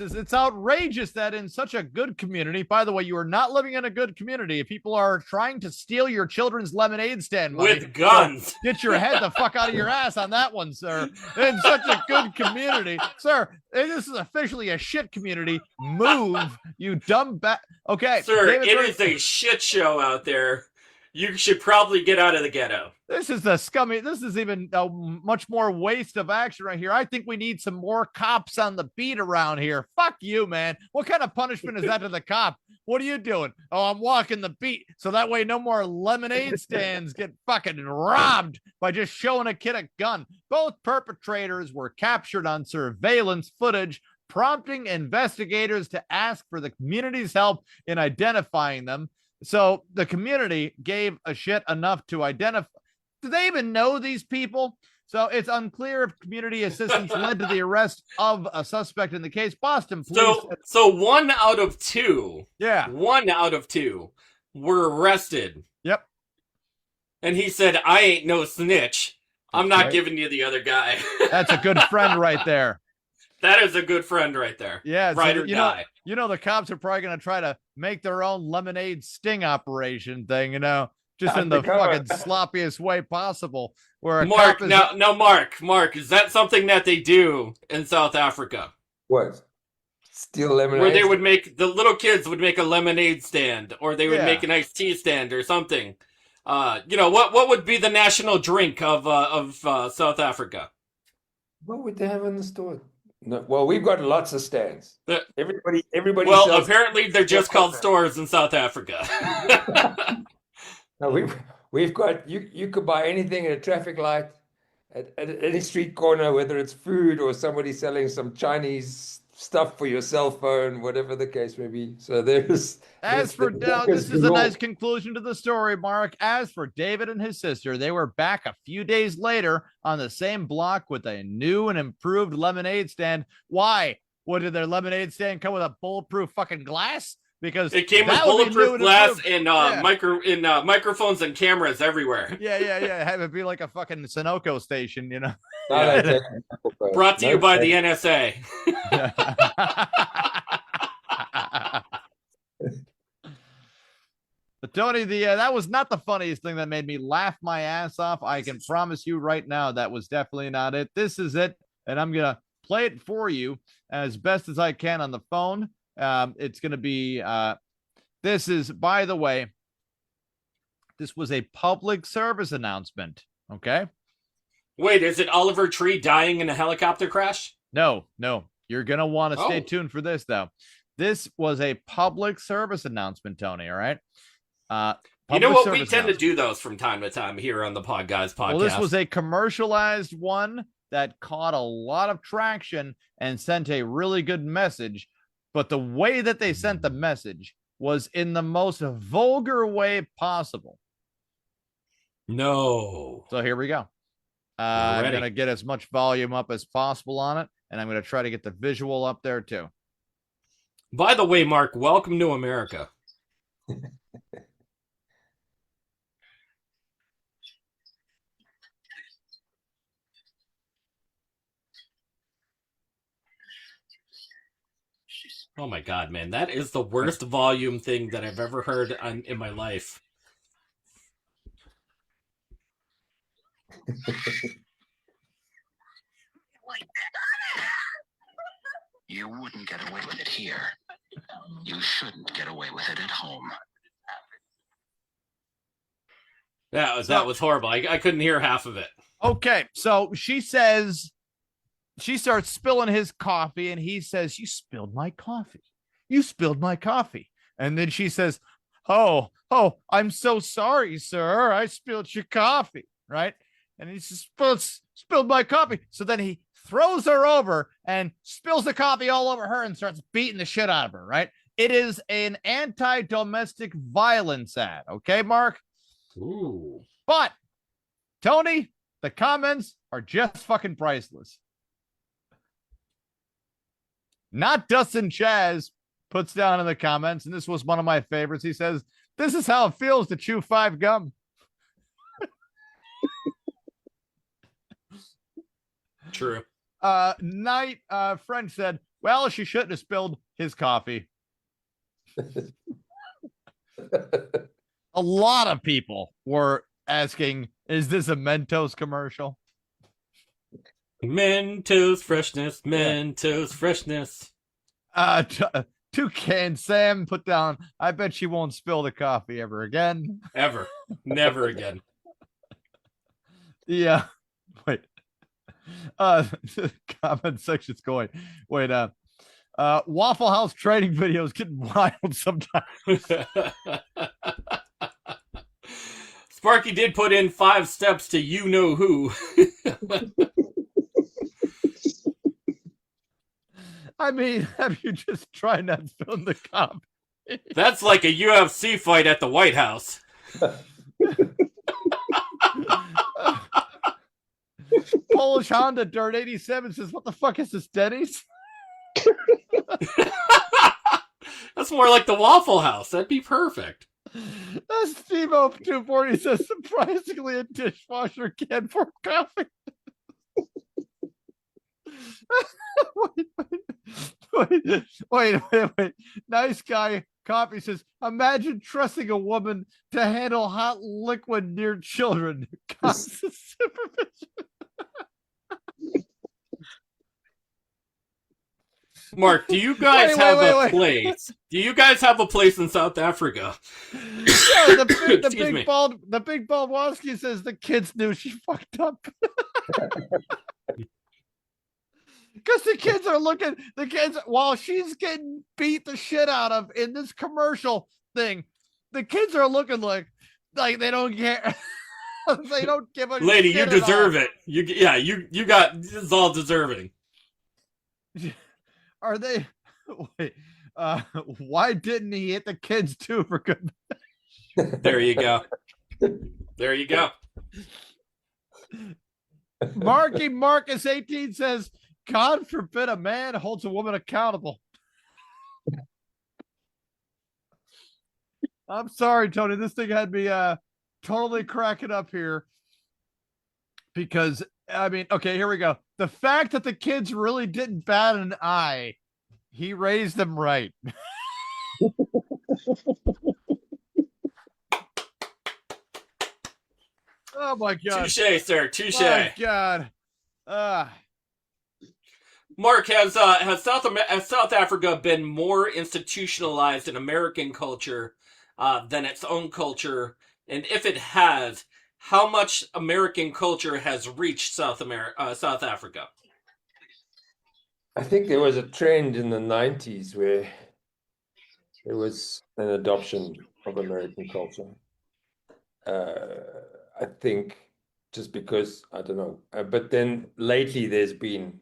It's outrageous that in such a good community, by the way, you are not living in a good community if people are trying to steal your children's lemonade stand money. With guns. So get your head the fuck out of your ass on that one, sir. In such a good community. Sir, this is officially a shit community. Move, you dumb bat. Okay. Sir, it is a shit show out there. You should probably get out of the ghetto. This is this is even a much more waste of action right here. I think we need some more cops on the beat around here. Fuck you, man. What kind of punishment is that to the cop? What are you doing? Oh, I'm walking the beat. So that way no more lemonade stands get fucking robbed by just showing a kid a gun. Both perpetrators were captured on surveillance footage, prompting investigators to ask for the community's help in identifying them. So the community gave a shit enough to identify. Do they even know these people? So it's unclear if community assistance led to the arrest of a suspect in the case. Boston police. So 1 out of 2. Yeah. 1 out of 2 were arrested. Yep. And he said, I ain't no snitch. I'm not giving you the other guy. That's a good friend right there. That is a good friend right there. Yeah. Ride so, or die. The cops are probably going to try to make their own lemonade sting operation thing, just in the fucking sloppiest way possible. Where Mark, Mark, is that something that they do in South Africa? What? Steal lemonade? Where they would the little kids would make a lemonade stand, or they would make an iced tea stand or something. What would be the national drink of South Africa? What would they have in the store? No, well, we've got lots of stands. Everybody. Well, apparently they're just called stores in South Africa. No, we've got you could buy anything at a traffic light, at any street corner, whether it's food or somebody selling some Chinese stuff for your cell phone, whatever the case may be. So this is a nice conclusion to the story, Mark. As for David and his sister, they were back a few days later on the same block with a new and improved lemonade stand. Why? What, did their lemonade stand come with a bulletproof fucking glass? Because it came with bulletproof glass and microphones and cameras everywhere. Yeah. Have it be like a fucking Sunoco station, Brought to you by the NSA. But Tony, that was not the funniest thing that made me laugh my ass off. I can promise you right now that was definitely not it. This is it, and I'm gonna play it for you as best as I can on the phone. It's going to be, this is, by the way, this was a public service announcement. Okay. Wait, is it Oliver Tree dying in a helicopter crash? No. You're going to want to stay tuned for this, though. This was a public service announcement, Tony. All right. You know what? We tend to do those from time to time here on the Podguyz Podcast. Well, this was a commercialized one that caught a lot of traction and sent a really good message. But the way that they sent the message was in the most vulgar way possible. No. So here we go. I'm going to get as much volume up as possible on it, and I'm going to try to get the visual up there too. By the way, Mark, welcome to America. Oh my God, man. That is the worst volume thing that I've ever heard in my life. You wouldn't get away with it here. You shouldn't get away with it at home. That was horrible. I couldn't hear half of it. Okay, so she says, she starts spilling his coffee, and he says, "You spilled my coffee. You spilled my coffee." And then she says, Oh, I'm so sorry, sir. I spilled your coffee, right? And he says, spilled my coffee. So then he throws her over and spills the coffee all over her and starts beating the shit out of her, right? It is an anti-domestic violence ad, okay, Mark? Ooh. But, Tony, the comments are just fucking priceless. Not Dustin Chaz puts down in the comments, and this was one of my favorites. He says, "This is how it feels to chew 5 gum." True. Night French said, "Well, she shouldn't have spilled his coffee." A lot of people were asking, is this a Mentos commercial? Mentos freshness, Mentos freshness. Toucan Sam put down, "I bet she won't spill the coffee ever again." Ever. Never again. Yeah. Wait. The comment section's going. Wait, Waffle House training videos getting wild sometimes. Sparky did put in 5 steps to you know who. I mean, have you just tried not spilling the coffee? That's like a UFC fight at the White House. Polish Honda Dirt 87 says, "What the fuck is this, Denny's?" That's more like the Waffle House. That'd be perfect. Steve-O 240 says, "Surprisingly, a dishwasher can pour coffee." Wait. Nice guy Coffee says, "Imagine trusting a woman to handle hot liquid near children." Constant supervision. Mark, do you guys have a place? Do you guys have a place in South Africa? Yeah, the big bald Wosky says the kids knew she fucked up. Because the kids are looking, while she's getting beat the shit out of in this commercial thing, the kids are looking like they don't care. They don't give a lady, shit you deserve it. You got this is all deserving. Are they? Wait, why didn't he hit the kids too for good? There you go. There you go. Marky Marcus 18 says, "God forbid a man holds a woman accountable." I'm sorry, Tony. This thing had me totally cracking up here. Because, I mean, okay, here we go. The fact that the kids really didn't bat an eye, he raised them right. Oh, my God. Touche, sir. Touche. My God. Mark, has South Africa been more institutionalized in American culture than its own culture? And if it has, how much American culture has reached South Africa? I think there was a trend in the 90s where It was an adoption of American culture. I think just because, I don't know. But then lately there's been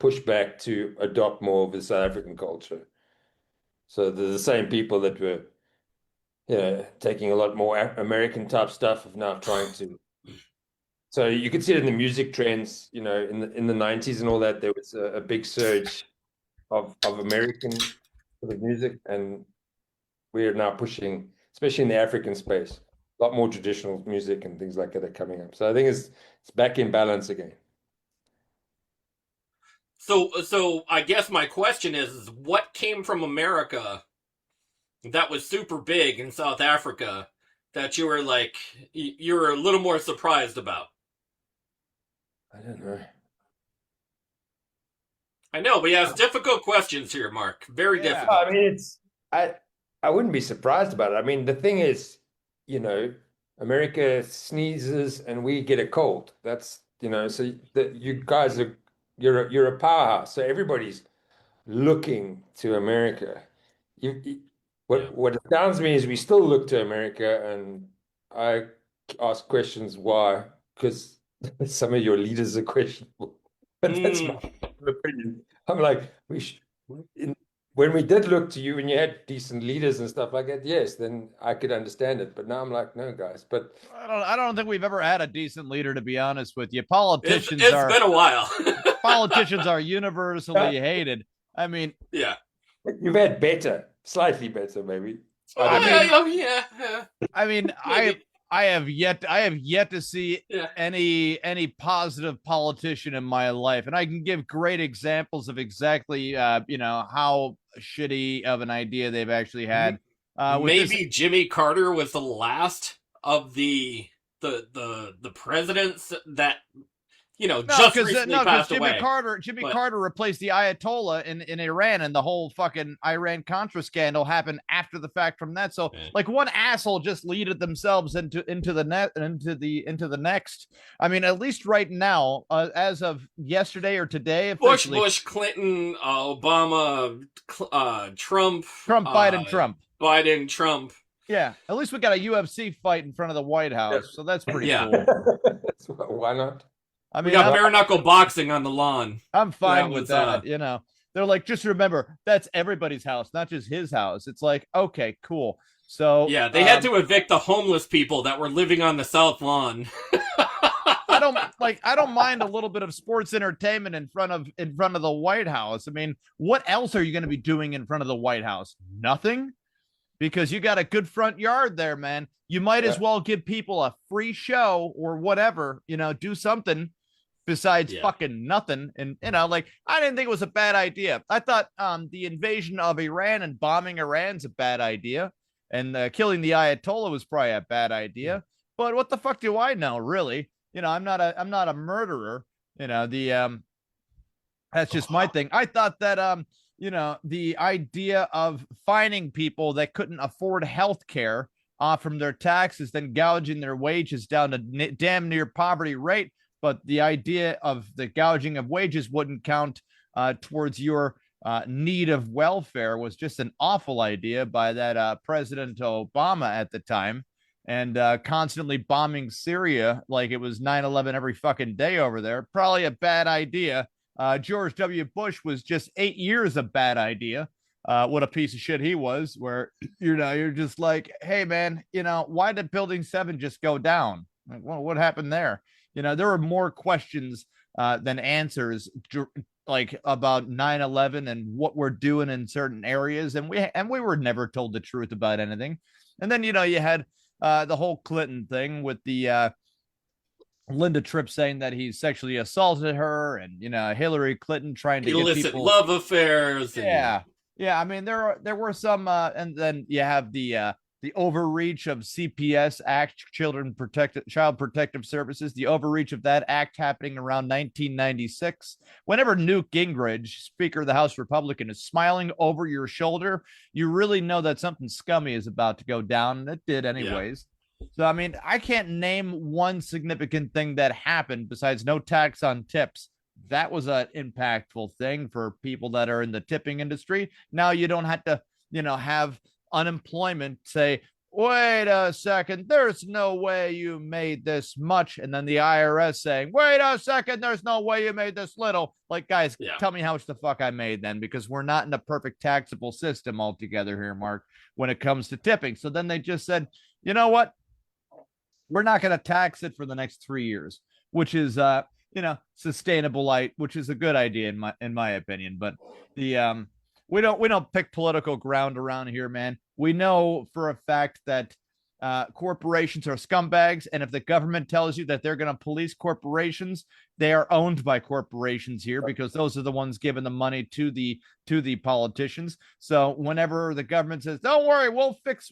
pushback to adopt more of the South African culture. So the same people that were, taking a lot more American type stuff of now trying to. So you can see it in the music trends, in the 90s and all that. There was a big surge of American sort of music, and we're now pushing, especially in the African space, a lot more traditional music and things like that are coming up. So I think it's back in balance again. So I guess my question is what came from America that was super big in South Africa that you were a little more surprised about? I don't know. I know we ask difficult questions here, Mark. Very difficult. I mean, I wouldn't be surprised about it. I mean, the thing is, America sneezes and we get a cold. That's, so you guys you're a powerhouse. So everybody's looking to America. What astounds me is we still look to America, and I ask questions why, because some of your leaders are questionable. But that's my opinion. I'm like, when we did look to you and you had decent leaders and stuff like that, yes, then I could understand it. But now I'm like, no, guys. But I don't think we've ever had a decent leader, to be honest with you. Politicians it's been a while. Politicians are universally hated. I mean, yeah, you've had better, slightly better, maybe. I mean, I have yet to see any positive politician in my life, and I can give great examples of exactly how shitty of an idea they've actually had. Maybe Jimmy Carter was the last of the presidents that just recently passed away. Jimmy Carter replaced the Ayatollah in Iran, and the whole fucking Iran-Contra scandal happened after the fact from that. So, one asshole just leaded themselves into the next. I mean, at least right now, as of yesterday or today, Bush, Clinton, Obama, Trump, Biden, Trump. Yeah, at least we got a UFC fight in front of the White House, so that's pretty cool. Why not? I mean, we got bare knuckle boxing on the lawn. I'm fine with that. They're like, just remember, that's everybody's house, not just his house. It's like, okay, cool. So yeah, they had to evict the homeless people that were living on the South Lawn. I don't mind a little bit of sports entertainment in front of the White House. I mean, what else are you going to be doing in front of the White House? Nothing, because you got a good front yard there, man. You might as well give people a free show or whatever. Do something besides fucking nothing. And I didn't think it was a bad idea. I thought the invasion of Iran and bombing Iran's a bad idea, and killing the Ayatollah was probably a bad idea. But what the fuck do I know, really? I'm not a murderer. That's just my thing. I thought that the idea of fining people that couldn't afford health care from their taxes, then gouging their wages down to damn near poverty rate, but the idea of the gouging of wages wouldn't count towards your need of welfare was just an awful idea by that President Obama at the time. And constantly bombing Syria like it was 9/11 every fucking day over there. Probably a bad idea. George W. Bush was just 8 years a bad idea. What a piece of shit he was, where, you're just like, hey, man, why did Building 7 just go down? Like, well, what happened there? There were more questions than answers, like about 9/11 and what we're doing in certain areas. And we were never told the truth about anything. And then, you had the whole Clinton thing with the Linda Tripp saying that he sexually assaulted her, and Hillary Clinton trying to illicit get people love affairs. Yeah. I mean, there were some, and then you have the overreach of CPS Act, Child Protective Services, the overreach of that act happening around 1996. Whenever Newt Gingrich, Speaker of the House Republican, is smiling over your shoulder, you really know that something scummy is about to go down, and it did anyways. Yeah. So, I mean, I can't name one significant thing that happened besides no tax on tips. That was an impactful thing for people that are in the tipping industry. Now you don't have to have unemployment say, wait a second, there's no way you made this much. And then the IRS saying, wait a second, there's no way you made this little. Like, guys, tell me how much the fuck I made then, because we're not in a perfect taxable system altogether here, Mark, when it comes to tipping. So then they just said, you know what? We're not going to tax it for the next 3 years, which is, sustainable, which is a good idea in my opinion. But the, we don't pick political ground around here, man. We know for a fact that corporations are scumbags, and if the government tells you that they're going to police corporations, they are owned by corporations here, because those are the ones giving the money to the politicians. So whenever the government says, "Don't worry, we'll fix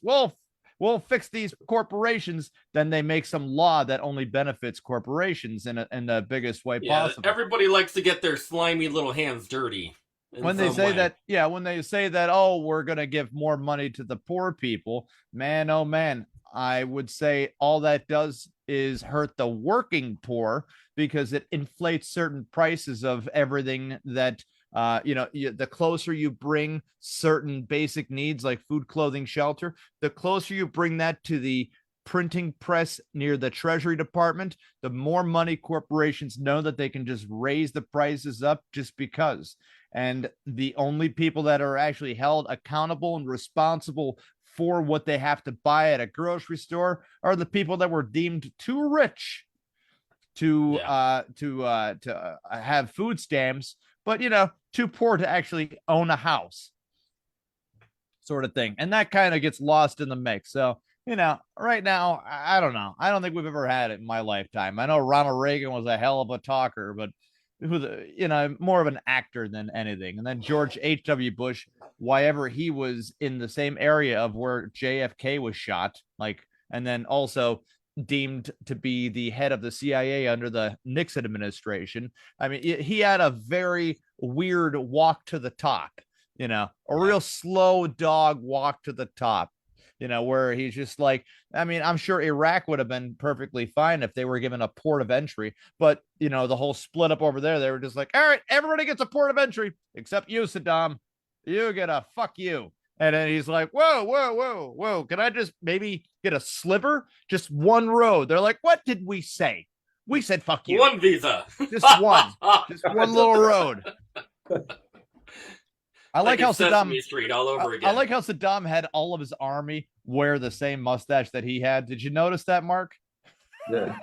these corporations," then they make some law that only benefits corporations in the biggest way possible. Everybody likes to get their slimy little hands dirty. When they say that, oh, we're going to give more money to the poor people, man, oh man, I would say all that does is hurt the working poor, because it inflates certain prices of everything that, the closer you bring certain basic needs like food, clothing, shelter, the closer you bring that to the printing press near the Treasury Department, the more money corporations know that they can just raise the prices up just because. And the only people that are actually held accountable and responsible for what they have to buy at a grocery store are the people that were deemed too rich to have food stamps, but too poor to actually own a house, sort of thing. And that kind of gets lost in the mix. So right now, I don't know. I don't think we've ever had it in my lifetime. I know Ronald Reagan was a hell of a talker, but more of an actor than anything. And then George H.W. Bush, why ever he was in the same area of where JFK was shot, and then also deemed to be the head of the CIA under the Nixon administration. I mean, he had a very weird walk to the top, a real slow dog walk to the top. Where he's just I'm sure Iraq would have been perfectly fine if they were given a port of entry, but the whole split up over there, they were just like, all right, everybody gets a port of entry except you, Saddam. You get a fuck you. And then he's like, whoa. Can I just maybe get a sliver? Just one road. They're like, what did we say? We said, fuck you. One visa. Just one little road. I like how Sesame Street all over again. I like how Saddam had all of his army wear the same mustache that he had. Did you notice that, Mark? Yeah.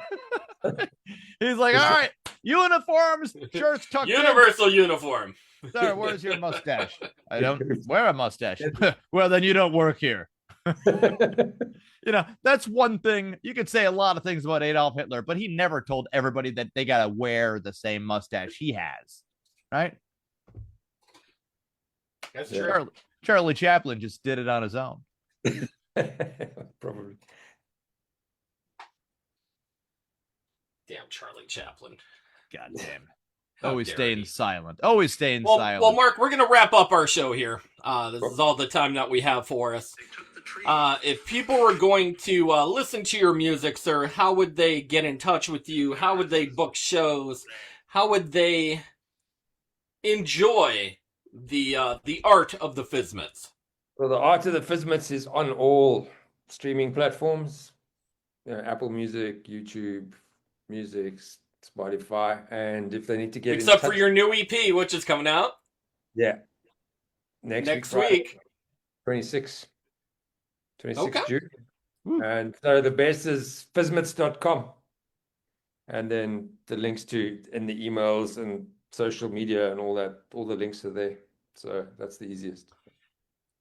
He's like, all right, uniforms, shirts tucked Universal uniform. Sir, where's your mustache? I don't wear a mustache. Well, then you don't work here. That's one thing. You could say a lot of things about Adolf Hitler, but he never told everybody that they got to wear the same mustache he has. Right? That's true. Charlie Chaplin just did it on his own. Probably. Damn Charlie Chaplin. God damn. Always staying silent. Always staying silent. Well, Mark, we're going to wrap up our show here. This is all the time that we have for us. If people were going to listen to your music, sir, how would they get in touch with you? How would they book shows? How would they enjoy the art of the Fismits? Well, the art of the Fismits is on all streaming platforms. Apple Music, YouTube Music, Spotify, and if they need to get except for your new EP, which is coming out. Yeah. Next week. 26 Okay. June. And so the best is fismits.com. And then the links in the emails and social media and all that, all the links are there. So that's the easiest.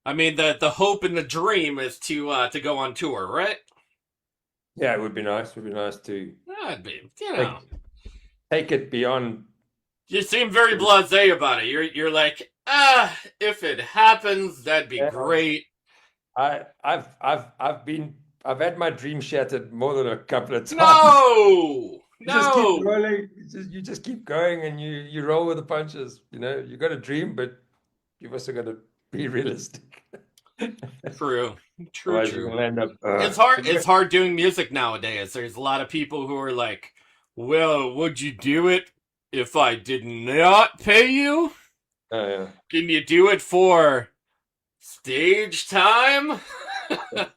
I mean, the hope and the dream is to go on tour, right? Yeah, it would be nice. It would be nice to take it beyond. You seem very blasé about it. You're like, if it happens, that'd be great. I've had my dream shattered more than a couple of times. No. Just keep rolling. You just keep going, and you roll with the punches. You got a dream, but you've also got to be realistic. True. You'll end up, It's hard doing music nowadays. There's a lot of people who are like, well, would you do it if I did not pay you? Oh, yeah. Can you do it for Stage time?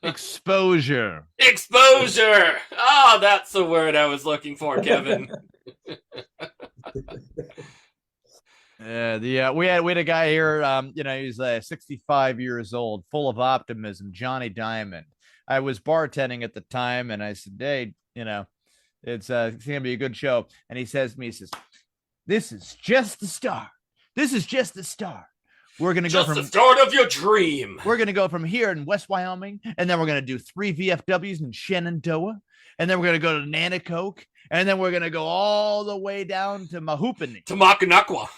Exposure. Exposure! Oh, that's the word I was looking for, Kevin. We had a guy here, he's 65 years old, full of optimism, Johnny Diamond. I was bartending at the time, and I said, hey, it's gonna be a good show. And he says to me, this is just the start. This is just the start. We're gonna go from the start of your dream. We're gonna go from here in West Wyoming, and then we're gonna do 3 VFWs in Shenandoah, and then we're gonna go to Nanticoke, and then we're gonna go all the way down to Mahoopany. To Makanakwa.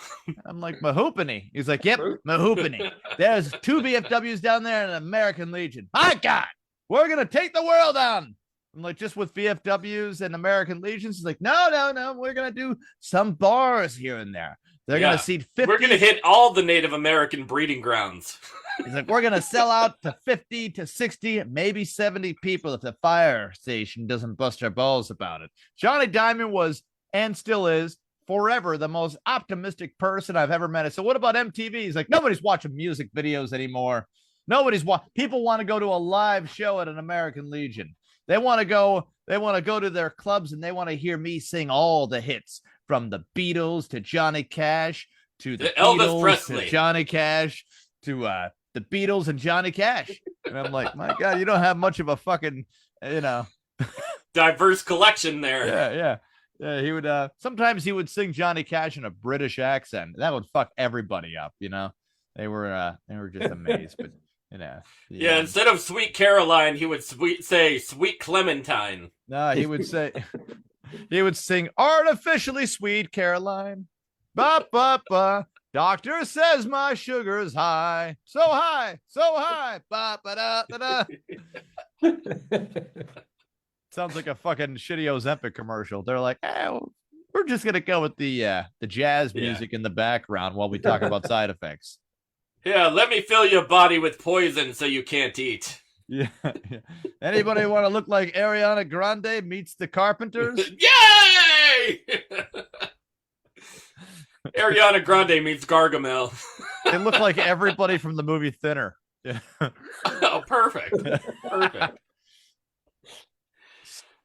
I'm like, Mahoopany. He's like, yep, Mahoopany. There's 2 VFWs down there and an American Legion. My God, we're gonna take the world on. I'm like, just with VFWs and American Legions? He's like, no, we're gonna do some bars here and there. They're gonna seat 50. We're gonna hit all the Native American breeding grounds. He's like, we're gonna sell out to 50 to 60, maybe 70 people if the fire station doesn't bust our balls about it. Johnny Diamond was, and still is, forever the most optimistic person I've ever met. So what about MTV? He's like, nobody's watching music videos anymore. People want to go to a live show at an American Legion. They want to go to their clubs, and they want to hear me sing all the hits, from the Beatles to Johnny Cash to the Elvis Beatles Presley to Johnny Cash to the Beatles and Johnny Cash. And I'm like, my God, you don't have much of a fucking, diverse collection there. Yeah. He would sometimes he would sing Johnny Cash in a British accent. That would fuck everybody up, They were just amazed, but Yeah, instead of Sweet Caroline, he would say Sweet Clementine. No, he would sing Artificially Sweet Caroline. Ba ba ba. Doctor says my sugar's high. So high. Ba ba da da da. Sounds like a fucking shitty Ozempic commercial. They're like, we're just gonna go with the jazz music in the background while we talk about side effects. Yeah, let me fill your body with poison so you can't eat. Yeah. Anybody want to look like Ariana Grande meets the Carpenters? Yay! Ariana Grande meets Gargamel. They look like everybody from the movie Thinner. Yeah. Oh, perfect.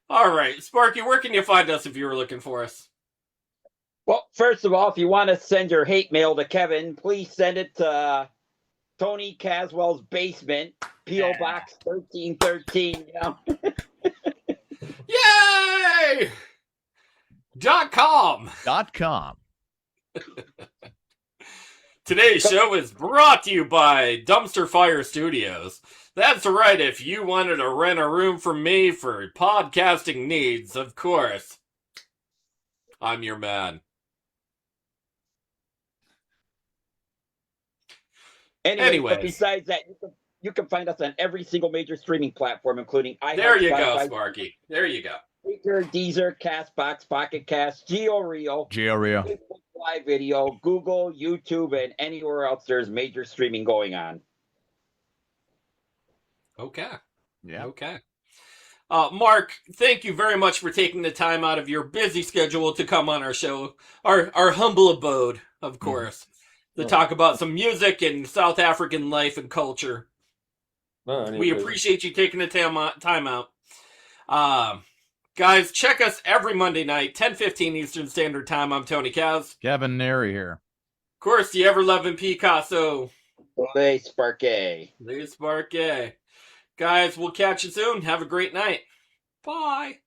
All right, Sparky, where can you find us if you were looking for us? Well, first of all, if you want to send your hate mail to Kevin, please send it to Tony Caswell's basement, P.O. Box 1313. Yay! .com. Today's show is brought to you by Dumpster Fire Studios. That's right, if you wanted to rent a room from me for podcasting needs, of course, I'm your man. Anyway, but besides that, you can find us on every single major streaming platform, including iHeart. There you go, Sparky. There you go. Spreaker, Deezer, Castbox, Pocket Cast, GeoReo, Facebook Live Video, Google, YouTube, and anywhere else there's major streaming going on. Okay. Yeah. Okay. Mark, thank you very much for taking the time out of your busy schedule to come on our show, our humble abode, of course, to talk about some music and South African life and culture. We appreciate you taking the time out. Guys, check us every Monday night, 10:15 Eastern Standard Time. I'm Tony Kaz. Kevin Neary here. Of course, the ever-loving Picasso. Les Sparky. Les Sparky. Guys, we'll catch you soon. Have a great night. Bye.